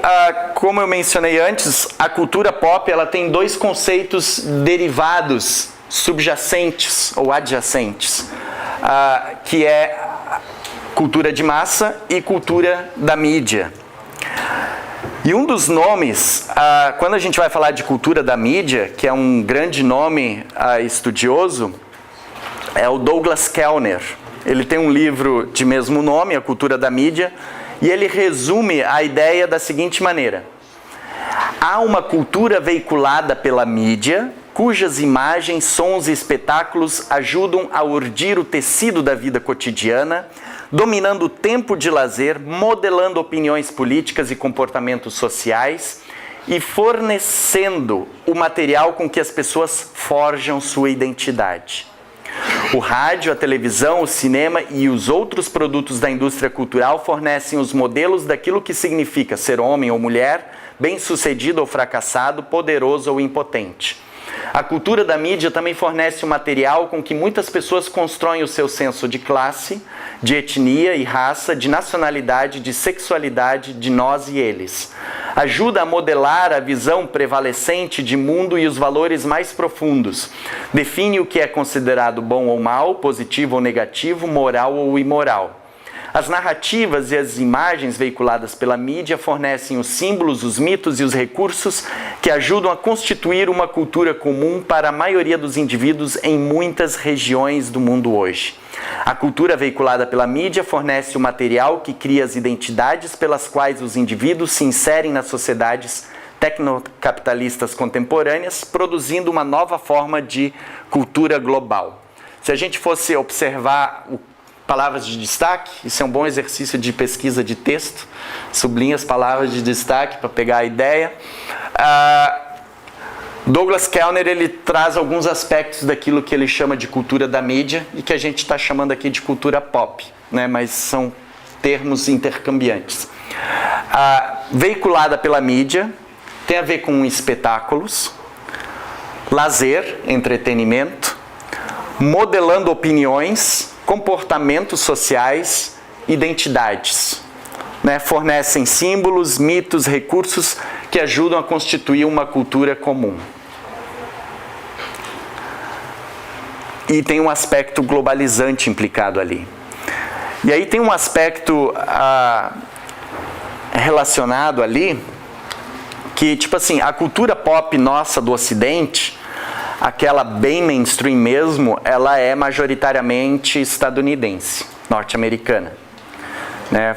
como eu mencionei antes, a cultura pop ela tem dois conceitos derivados, subjacentes ou adjacentes, que é cultura de massa e cultura da mídia. E um dos nomes, quando a gente vai falar de cultura da mídia, que é um grande nome estudioso, é o Douglas Kellner. Ele tem um livro de mesmo nome, A Cultura da Mídia, e ele resume a ideia da seguinte maneira: há uma cultura veiculada pela mídia, cujas imagens, sons e espetáculos ajudam a urdir o tecido da vida cotidiana, dominando o tempo de lazer, modelando opiniões políticas e comportamentos sociais e fornecendo o material com que as pessoas forjam sua identidade. O rádio, a televisão, o cinema e os outros produtos da indústria cultural fornecem os modelos daquilo que significa ser homem ou mulher, bem-sucedido ou fracassado, poderoso ou impotente. A cultura da mídia também fornece o material com que muitas pessoas constroem o seu senso de classe, de etnia e raça, de nacionalidade, de sexualidade, de nós e eles. Ajuda a modelar a visão prevalecente de mundo e os valores mais profundos. Define o que é considerado bom ou mal, positivo ou negativo, moral ou imoral. As narrativas e as imagens veiculadas pela mídia fornecem os símbolos, os mitos e os recursos que ajudam a constituir uma cultura comum para a maioria dos indivíduos em muitas regiões do mundo hoje. A cultura veiculada pela mídia fornece o material que cria as identidades pelas quais os indivíduos se inserem nas sociedades tecnocapitalistas contemporâneas, produzindo uma nova forma de cultura global. Se a gente fosse observar palavras de destaque, isso é um bom exercício de pesquisa de texto, sublinha as palavras de destaque para pegar a ideia. Douglas Kellner ele traz alguns aspectos daquilo que ele chama de cultura da mídia e que a gente está chamando aqui de cultura pop, né? Mas são termos intercambiantes. Veiculada pela mídia tem a ver com espetáculos, lazer, entretenimento, modelando opiniões, comportamentos sociais, identidades, né? Fornecem símbolos, mitos, recursos que ajudam a constituir uma cultura comum. E tem um aspecto globalizante implicado ali. E aí tem um aspecto relacionado ali, que tipo assim, a cultura pop nossa do Ocidente, aquela bem mainstream mesmo, ela é majoritariamente estadunidense, norte-americana, né?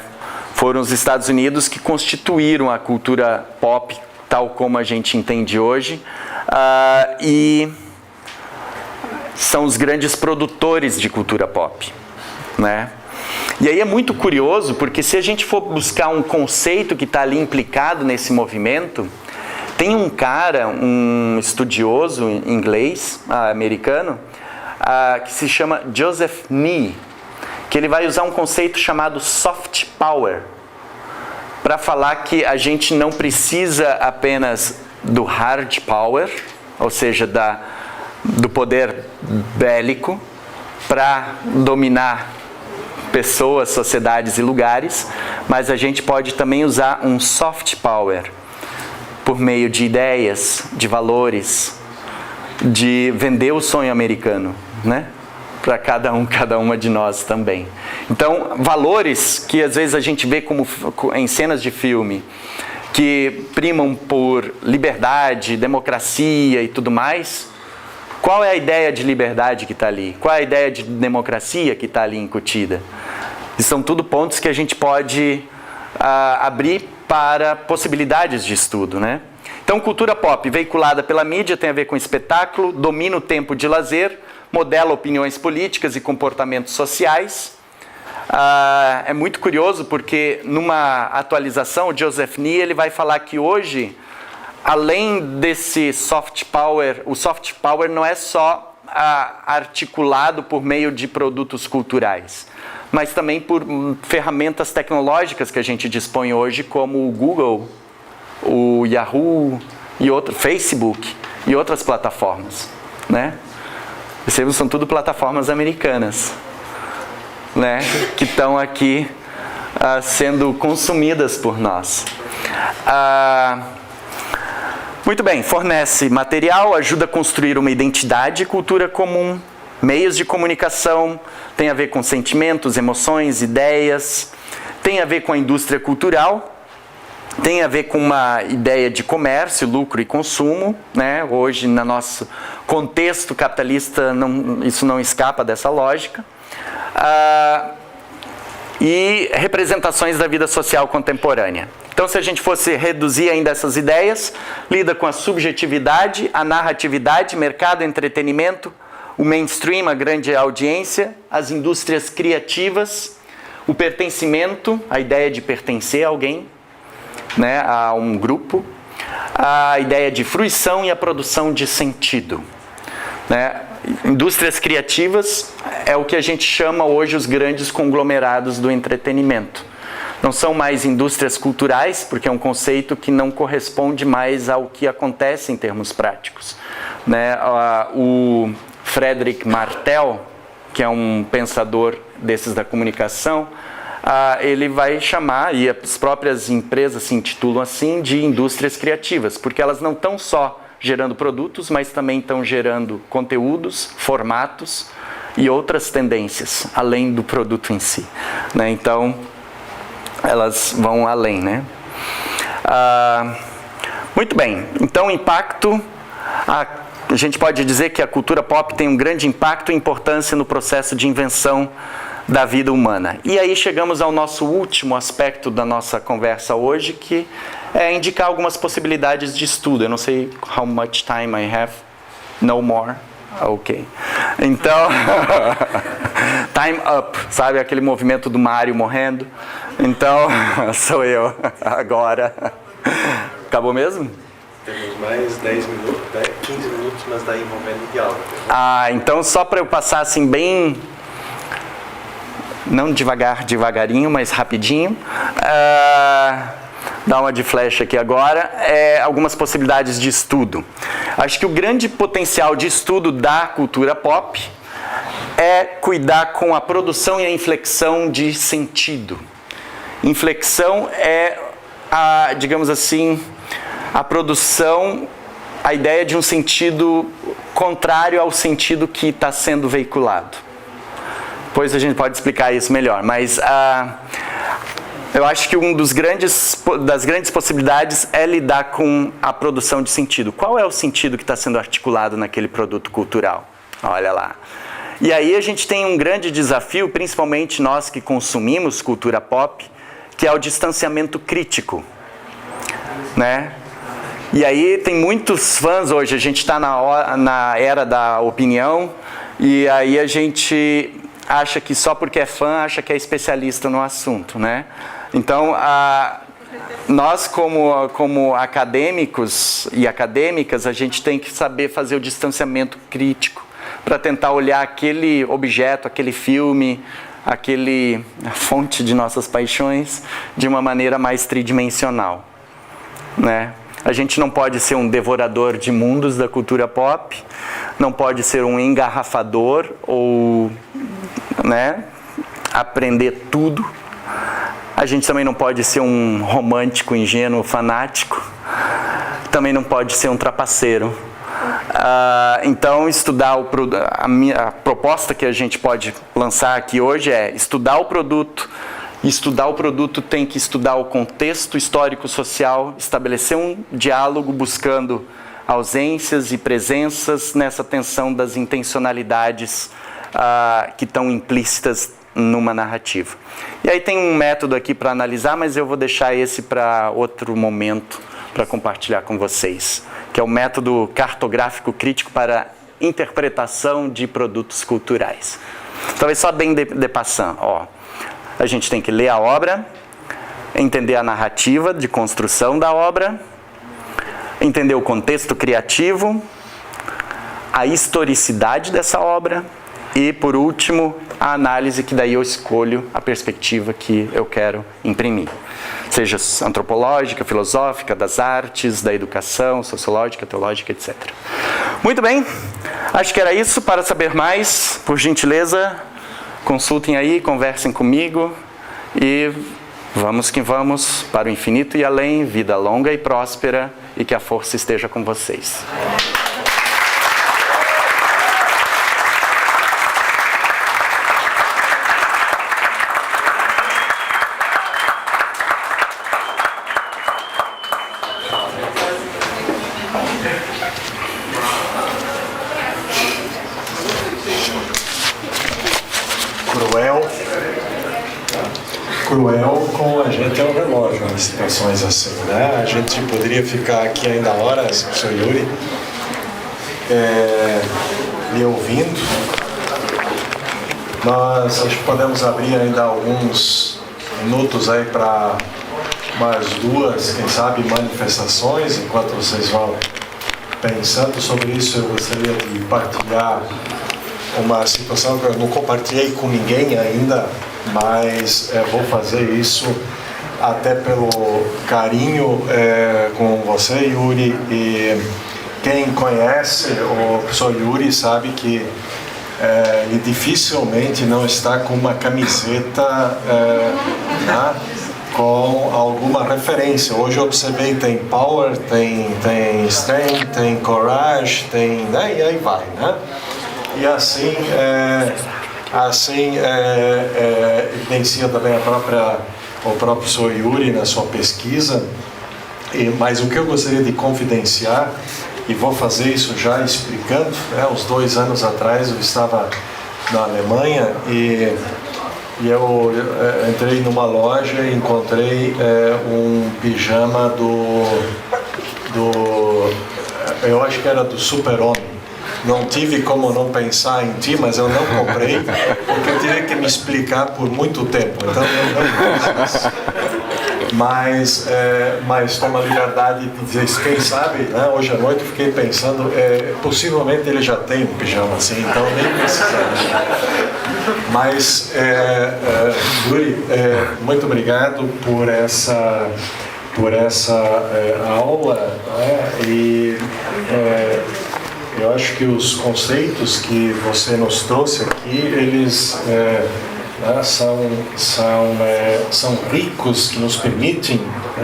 foram os Estados Unidos que constituíram a cultura pop tal como a gente entende hoje, e são os grandes produtores de cultura pop, né? E aí é muito curioso, porque se a gente for buscar um conceito que está ali implicado nesse movimento, tem um cara, um estudioso inglês, americano, que se chama Joseph Nye, que ele vai usar um conceito chamado soft power, para falar que a gente não precisa apenas do hard power, ou seja, do poder bélico, para dominar pessoas, sociedades e lugares, mas a gente pode também usar um soft power, por meio de ideias, de valores, de vender o sonho americano, né? Para cada uma de nós também. Então, valores que às vezes a gente vê como em cenas de filme, que primam por liberdade, democracia e tudo mais. Qual é a ideia de liberdade que está ali? Qual é a ideia de democracia que está ali incutida? E são tudo pontos que a gente pode abrir para possibilidades de estudo, né? Então, cultura pop veiculada pela mídia tem a ver com espetáculo, domina o tempo de lazer, modela opiniões políticas e comportamentos sociais. É muito curioso porque numa atualização, o Joseph Nye ele vai falar que hoje, além desse soft power, o soft power não é só articulado por meio de produtos culturais, mas também por ferramentas tecnológicas que a gente dispõe hoje, como o Google, o Yahoo, Facebook e outras plataformas, né? São tudo plataformas americanas, né? Que estão aqui sendo consumidas por nós. Muito bem, fornece material, ajuda a construir uma identidade e cultura comum, meios de comunicação, tem a ver com sentimentos, emoções, ideias, tem a ver com a indústria cultural, tem a ver com uma ideia de comércio, lucro e consumo, né? Hoje, no nosso contexto capitalista, isso não escapa dessa lógica. E representações da vida social contemporânea. Então, se a gente fosse reduzir ainda essas ideias, lida com a subjetividade, a narratividade, mercado, entretenimento, o mainstream, a grande audiência, as indústrias criativas, o pertencimento, a ideia de pertencer a alguém, né, a um grupo, a ideia de fruição e a produção de sentido, né? Indústrias criativas é o que a gente chama hoje os grandes conglomerados do entretenimento. Não são mais indústrias culturais, porque é um conceito que não corresponde mais ao que acontece em termos práticos, né? O Frederic Martel, que é um pensador desses da comunicação, ele vai chamar, e as próprias empresas se intitulam assim, de indústrias criativas, porque elas não estão só gerando produtos, mas também estão gerando conteúdos, formatos e outras tendências, além do produto em si, né? Então, elas vão além, né? Muito bem, então o impacto, a gente pode dizer que a cultura pop tem um grande impacto e importância no processo de invenção da vida humana. E aí chegamos ao nosso último aspecto da nossa conversa hoje, que é indicar algumas possibilidades de estudo. Eu não sei how much time I have. No more? Ok. Então, time up, sabe aquele movimento do Mario morrendo? Então, sou eu agora. Acabou mesmo? Temos mais 10 minutos, 15 minutos, mas daí envolvendo diálogo. Então só para eu passar assim bem, não devagarinho, mas rapidinho, dar uma de flash aqui agora, algumas possibilidades de estudo. Acho que o grande potencial de estudo da cultura pop é cuidar com a produção e a inflexão de sentido. Inflexão é, digamos assim, a produção, a ideia de um sentido contrário ao sentido que está sendo veiculado. Depois a gente pode explicar isso melhor, mas eu acho que das grandes possibilidades é lidar com a produção de sentido. Qual é o sentido que está sendo articulado naquele produto cultural? Olha lá. E aí a gente tem um grande desafio, principalmente nós que consumimos cultura pop, que é o distanciamento crítico, né? E aí tem muitos fãs hoje, a gente está na era da opinião, e aí a gente acha que só porque é fã, acha que é especialista no assunto, né? Então, nós como acadêmicos e acadêmicas, a gente tem que saber fazer o distanciamento crítico para tentar olhar aquele objeto, aquele filme, a fonte de nossas paixões de uma maneira mais tridimensional, né? A gente não pode ser um devorador de mundos da cultura pop, não pode ser um engarrafador ou, né, aprender tudo. A gente também não pode ser um romântico, ingênuo, fanático. Também não pode ser um trapaceiro. Então, a proposta que a gente pode lançar aqui hoje é estudar o produto. Estudar o produto tem que estudar o contexto histórico-social, estabelecer um diálogo buscando ausências e presenças nessa tensão das intencionalidades que estão implícitas numa narrativa. E aí tem um método aqui para analisar, mas eu vou deixar esse para outro momento para compartilhar com vocês, que é o método cartográfico crítico para interpretação de produtos culturais. Talvez só bem de passant, a gente tem que ler a obra, entender a narrativa de construção da obra, entender o contexto criativo, a historicidade dessa obra e, por último, a análise, que daí eu escolho a perspectiva que eu quero imprimir. Seja antropológica, filosófica, das artes, da educação, sociológica, teológica, etc. Muito bem, acho que era isso. Para saber mais, por gentileza, consultem aí, conversem comigo e vamos que vamos para o infinito e além, vida longa e próspera e que a força esteja com vocês. Cruel com a gente é um relógio em situações assim, né? A gente poderia ficar aqui ainda horas, professor Yuri, lhe ouvindo. Nós acho que podemos abrir ainda alguns minutos aí para umas duas, quem sabe, manifestações. Enquanto vocês vão pensando sobre isso, eu gostaria de partilhar uma situação que eu não compartilhei com ninguém ainda, mas vou fazer isso até pelo carinho com você, Yuri. E quem conhece o professor Yuri sabe que ele dificilmente não está com uma camiseta com alguma referência. Hoje eu observei, tem power, tem strength, tem courage, tem, né? E aí vai, né? E assim evidencia também o próprio professor Yuri na sua pesquisa. Mas o que eu gostaria de confidenciar, e vou fazer isso já explicando, uns 2 anos atrás eu estava na Alemanha e eu entrei numa loja e encontrei um pijama eu acho que era do Super-Homem. Não tive como não pensar em ti, mas eu não comprei, porque eu tive que me explicar por muito tempo. Então eu não fiz isso. Mas tomo a liberdade de dizer isso. Quem sabe, né, hoje à noite eu fiquei pensando, possivelmente ele já tem um pijama assim, então nem precisa. Mas, Yuri, muito obrigado por essa aula, né, e eu acho que os conceitos que você nos trouxe aqui, eles são ricos, que nos permitem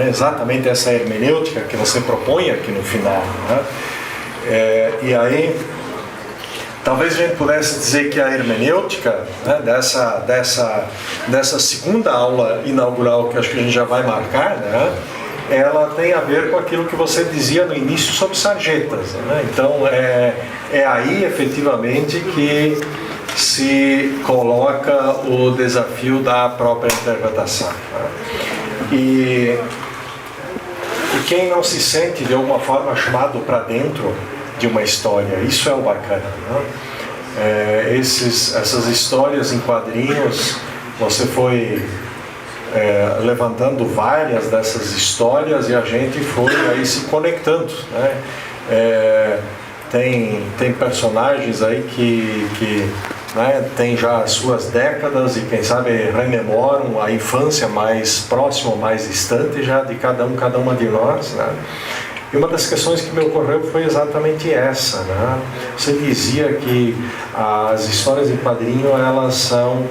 exatamente essa hermenêutica que você propõe aqui no final, né? E aí, talvez a gente pudesse dizer que a hermenêutica, né, dessa segunda aula inaugural, que acho que a gente já vai marcar, né, ela tem a ver com aquilo que você dizia no início sobre sarjetas, né? Então é aí efetivamente que se coloca o desafio da própria interpretação, né? E quem não se sente de alguma forma chamado para dentro de uma história, isso é o bacana, né? Essas histórias em quadrinhos, você foi levantando várias dessas histórias e a gente foi aí se conectando, né? Tem personagens aí que né, tem já as suas décadas e quem sabe rememoram a infância mais próxima, mais distante já de cada uma de nós, né? E uma das questões que me ocorreu foi exatamente essa, né? Você dizia que as histórias em quadrinho elas são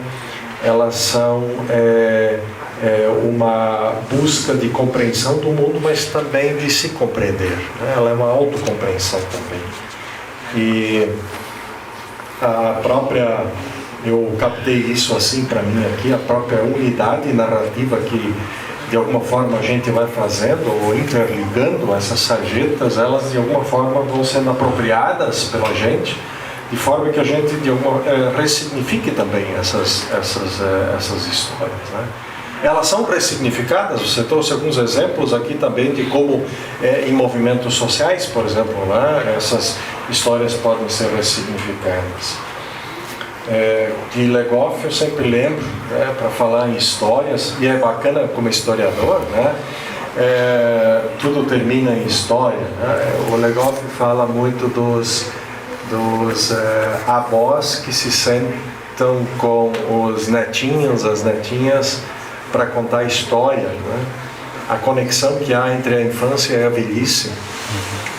uma busca de compreensão do mundo, mas também de se compreender, né? Ela é uma autocompreensão também. E a própria, eu captei isso assim para mim aqui, a própria unidade narrativa que de alguma forma a gente vai fazendo ou interligando essas sarjetas, elas de alguma forma vão sendo apropriadas pela gente, de forma que a gente de alguma ressignifique também essas histórias, né? Elas são ressignificadas, você trouxe alguns exemplos aqui também de como em movimentos sociais, por exemplo, né, essas histórias podem ser ressignificadas. De Legoff eu sempre lembro, né, para falar em histórias, e é bacana como historiador, né, tudo termina em história, né? O Legoff fala muito dos avós que se sentam com os netinhos, as netinhas, para contar história, né? A conexão que há entre a infância e a velhice,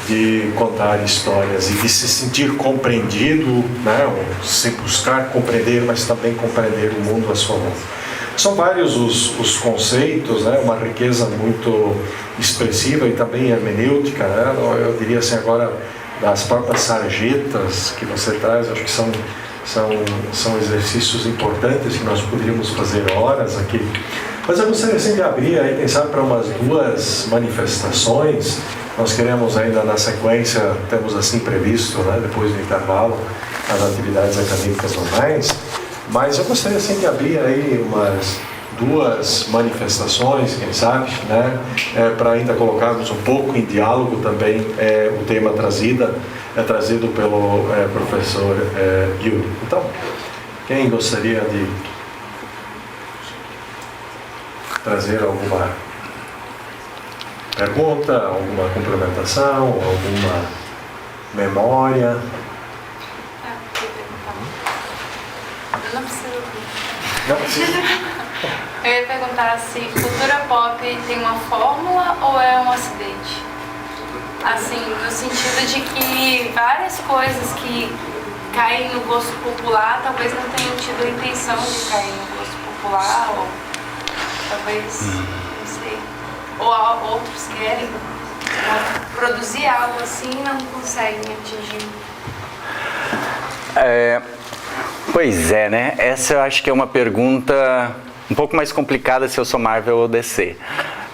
de contar histórias e de se sentir compreendido, né? Ou se buscar compreender, mas também compreender o mundo à sua volta. São vários os conceitos, né? Uma riqueza muito expressiva e também hermenêutica, né? Eu diria assim agora, das próprias sarjetas que você traz, acho que são exercícios importantes que nós poderíamos fazer horas aqui. Mas eu gostaria assim de abrir aí, quem sabe, para umas 2 manifestações. Nós queremos ainda na sequência, temos assim previsto, né, depois do intervalo, as atividades acadêmicas normais. Mas eu gostaria assim de abrir aí umas 2 manifestações, quem sabe, né, para ainda colocarmos um pouco em diálogo também o tema trazido pelo professor Gil. Então, quem gostaria de trazer alguma pergunta, alguma complementação, alguma memória? Não precisa. Não precisa. Eu ia perguntar se cultura pop tem uma fórmula ou é um acidente? Assim, no sentido de que várias coisas que caem no gosto popular talvez não tenham tido a intenção de cair no gosto popular, ou talvez, não sei, ou outros querem produzir algo assim e não conseguem atingir. Pois é, né? Essa eu acho que é uma pergunta um pouco mais complicada se eu sou Marvel ou DC.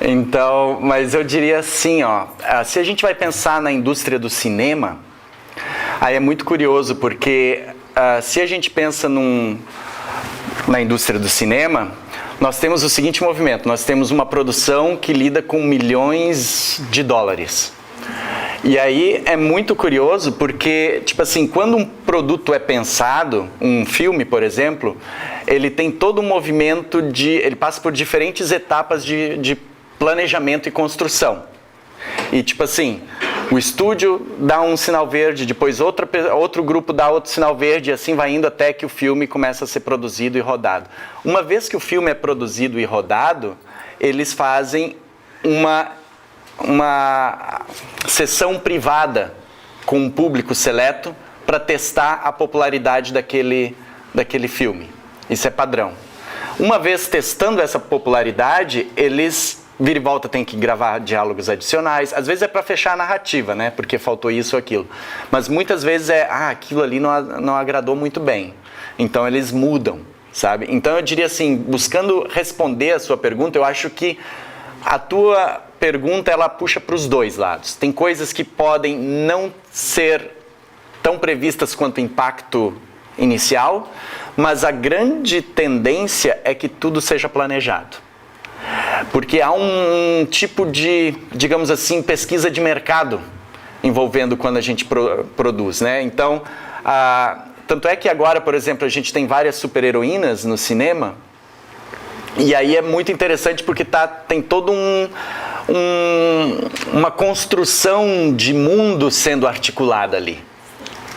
Então, mas eu diria assim, ó, se a gente vai pensar na indústria do cinema, aí é muito curioso, porque se a gente pensa na indústria do cinema, nós temos o seguinte movimento: nós temos uma produção que lida com milhões de dólares. E aí é muito curioso porque, tipo assim, quando um produto é pensado, um filme, por exemplo, ele tem todo um movimento ele passa por diferentes etapas de planejamento e construção. E tipo assim, o estúdio dá um sinal verde, depois outro grupo dá outro sinal verde, e assim vai indo até que o filme começa a ser produzido e rodado. Uma vez que o filme é produzido e rodado, eles fazem uma sessão privada com um público seleto para testar a popularidade daquele filme. Isso é padrão. Uma vez testando essa popularidade, eles vira e volta tem que gravar diálogos adicionais. Às vezes é para fechar a narrativa, né? Porque faltou isso ou aquilo. Mas muitas vezes aquilo ali não agradou muito bem. Então eles mudam, sabe? Então eu diria assim, buscando responder a sua pergunta, eu acho que a tua pergunta, ela puxa para os dois lados. Tem coisas que podem não ser tão previstas quanto o impacto inicial, mas a grande tendência é que tudo seja planejado. Porque há um tipo de, digamos assim, pesquisa de mercado envolvendo quando a gente produz, né? Então, tanto é que agora, por exemplo, a gente tem várias super-heroínas no cinema, e aí é muito interessante porque tem todo uma construção de mundo sendo articulada ali.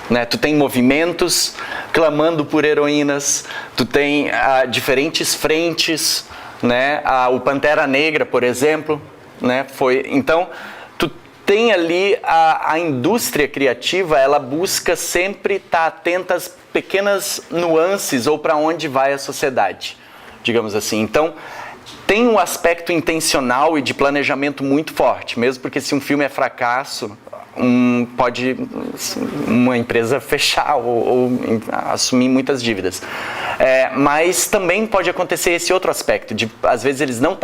Né? Tu tem movimentos clamando por heroínas, tu tem diferentes frentes, né? O Pantera Negra, por exemplo, né? Então, tu tem ali a indústria criativa, ela busca sempre estar atenta às pequenas nuances ou para onde vai a sociedade, digamos assim. Então, tem um aspecto intencional e de planejamento muito forte, mesmo porque se um filme é fracasso, pode uma empresa fechar ou assumir muitas dívidas. Mas também pode acontecer esse outro aspecto, de às vezes eles não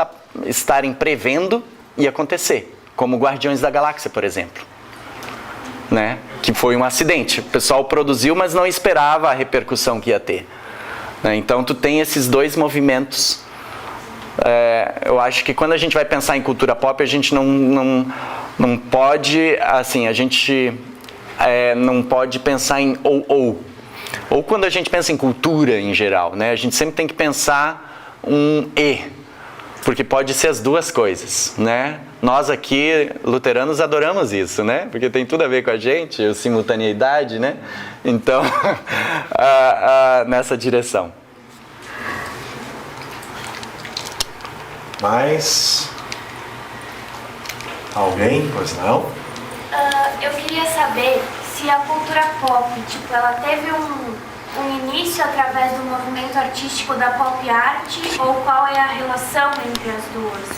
estarem prevendo e acontecer, como Guardiões da Galáxia, por exemplo. Né? Que foi um acidente. O pessoal produziu, mas não esperava a repercussão que ia ter. Né? Então, tu tem esses dois movimentos. Eu acho que quando a gente vai pensar em cultura pop, a gente não pode, assim, a gente não pode pensar em ou. Ou quando a gente pensa em cultura em geral, né? A gente sempre tem que pensar porque pode ser as duas coisas, né? Nós aqui, luteranos, adoramos isso, né? Porque tem tudo a ver com a gente, a simultaneidade, né? Então, nessa direção. Mais alguém? Pois não? Eu queria saber se a cultura pop, tipo, ela teve um início através do movimento artístico da pop art, ou qual é a relação entre as duas?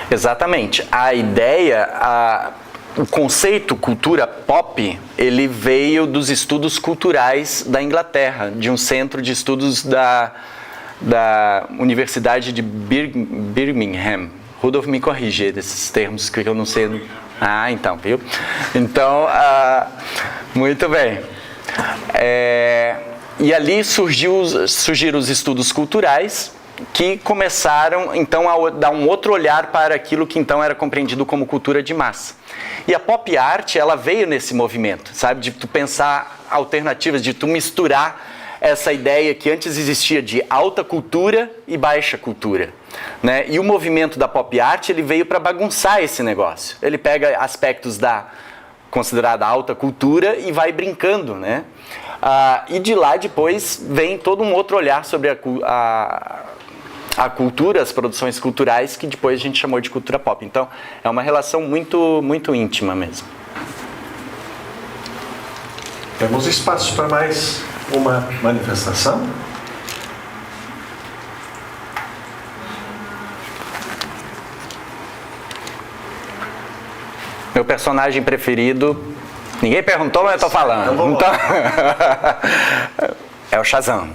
Exatamente. A ideia, o conceito cultura pop, ele veio dos estudos culturais da Inglaterra, de um centro de estudos da Universidade de Birmingham. Rudolf me corrige desses termos que eu não sei. Então, viu? Então, muito bem. E ali surgiram os estudos culturais que começaram, então, a dar um outro olhar para aquilo que, então, era compreendido como cultura de massa. E a pop art, ela veio nesse movimento, sabe? De tu pensar alternativas, de tu misturar essa ideia que antes existia de alta cultura e baixa cultura, né? E o movimento da pop art, ele veio para bagunçar esse negócio. Ele pega aspectos da considerada alta cultura e vai brincando, né? E de lá depois vem todo um outro olhar sobre a cultura, as produções culturais, que depois a gente chamou de cultura pop. Então, é uma relação muito, muito íntima mesmo. Temos espaço para mais uma manifestação? Meu personagem preferido, ninguém perguntou, mas eu estou falando. Então, é o Shazam.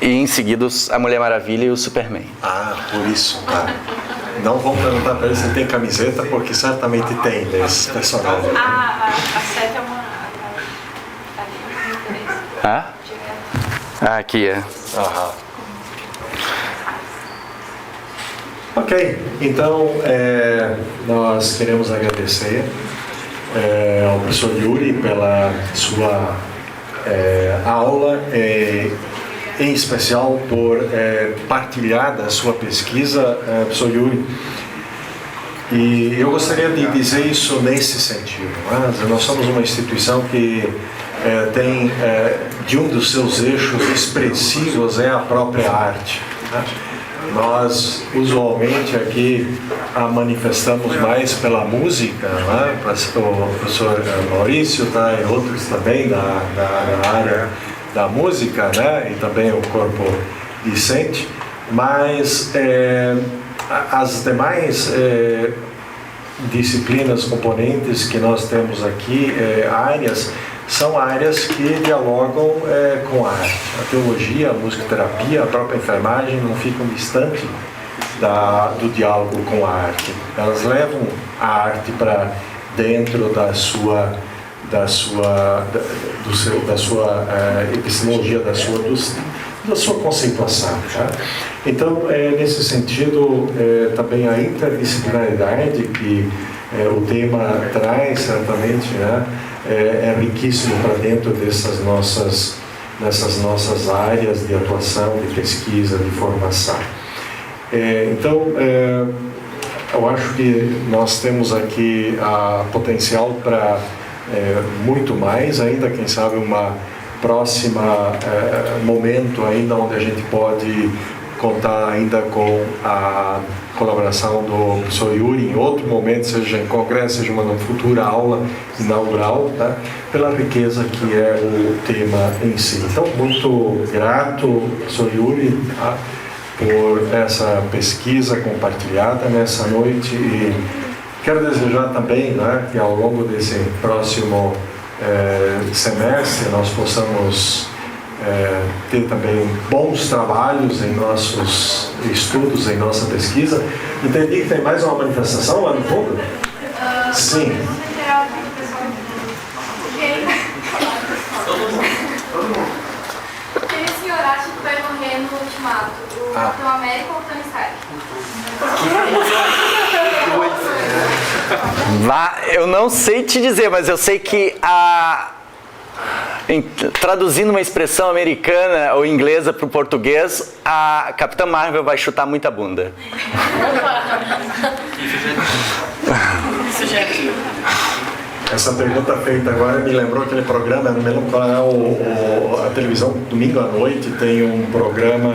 E em seguida a Mulher Maravilha e o Superman. Por isso, tá. Não vamos perguntar para ele se tem camiseta, porque certamente tem desses personagens. A 7 é uma... Aqui é. Ok, então nós queremos agradecer ao professor Yuri pela sua aula, em especial por partilhar da sua pesquisa, professor Yuri. E eu gostaria de dizer isso nesse sentido. Nós somos uma instituição que tem, de um dos seus eixos expressivos é a própria arte. Nós, usualmente, aqui manifestamos mais pela música, né? O professor Maurício e outros também da área da música, né? E também o corpo discente, mas as demais disciplinas, componentes que nós temos aqui, áreas, são áreas que dialogam com a arte. A teologia, a musicoterapia, a própria enfermagem não ficam distantes do diálogo com a arte. Elas levam a arte para dentro da sua epistemologia, da sua da sua conceituação. Tá? Então, nesse sentido, também a interdisciplinaridade que o tema traz, certamente, né, é riquíssimo para dentro dessas nossas áreas de atuação, de pesquisa, de formação. Então, eu acho que nós temos aqui potencial para muito mais, ainda, quem sabe, uma próxima momento ainda onde a gente pode contar ainda com a colaboração do professor Yuri em outro momento, seja em congresso, seja uma futura aula inaugural, tá? Pela riqueza que é o tema em si. Então, muito grato, professor Yuri, tá? Por essa pesquisa compartilhada nessa noite, e quero desejar também, né, que ao longo desse próximo semestre nós possamos ter também bons trabalhos em nossos estudos, em nossa pesquisa. Entendi que tem mais uma manifestação lá no fundo? Sim. Quem o senhor acha que vai morrer no Ultimato? O Capitão América ou o Tony Stark? Eu não sei te dizer, mas eu sei que traduzindo uma expressão americana ou inglesa para o português, a Capitã Marvel vai chutar muita bunda. Essa pergunta feita agora me lembrou aquele programa, não me lembro qual é a televisão, domingo à noite tem um programa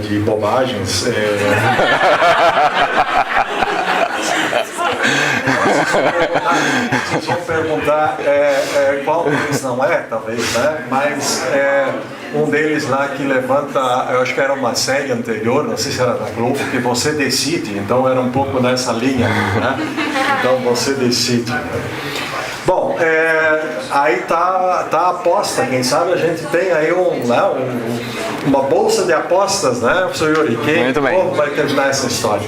de bobagens. Se vão perguntar qual deles não é, talvez, né? Mas um deles lá que levanta, eu acho que era uma série anterior, não sei se era da Globo, que você decide, então era um pouco nessa linha, né? Então você decide. Bom, aí tá a aposta, quem sabe a gente tem aí uma bolsa de apostas, né, professor Yuri? Como vai terminar essa história?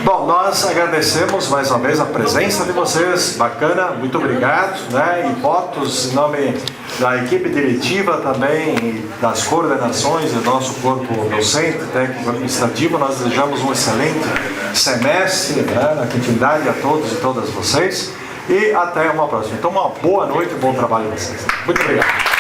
Bom, nós agradecemos mais uma vez a presença de vocês, bacana, muito obrigado, né, e votos em nome da equipe diretiva também, e das coordenações do nosso corpo docente, técnico administrativo. Nós desejamos um excelente semestre, né, na continuidade a todos e todas vocês. E até uma próxima. Então, uma boa noite e bom trabalho a vocês. Muito obrigado.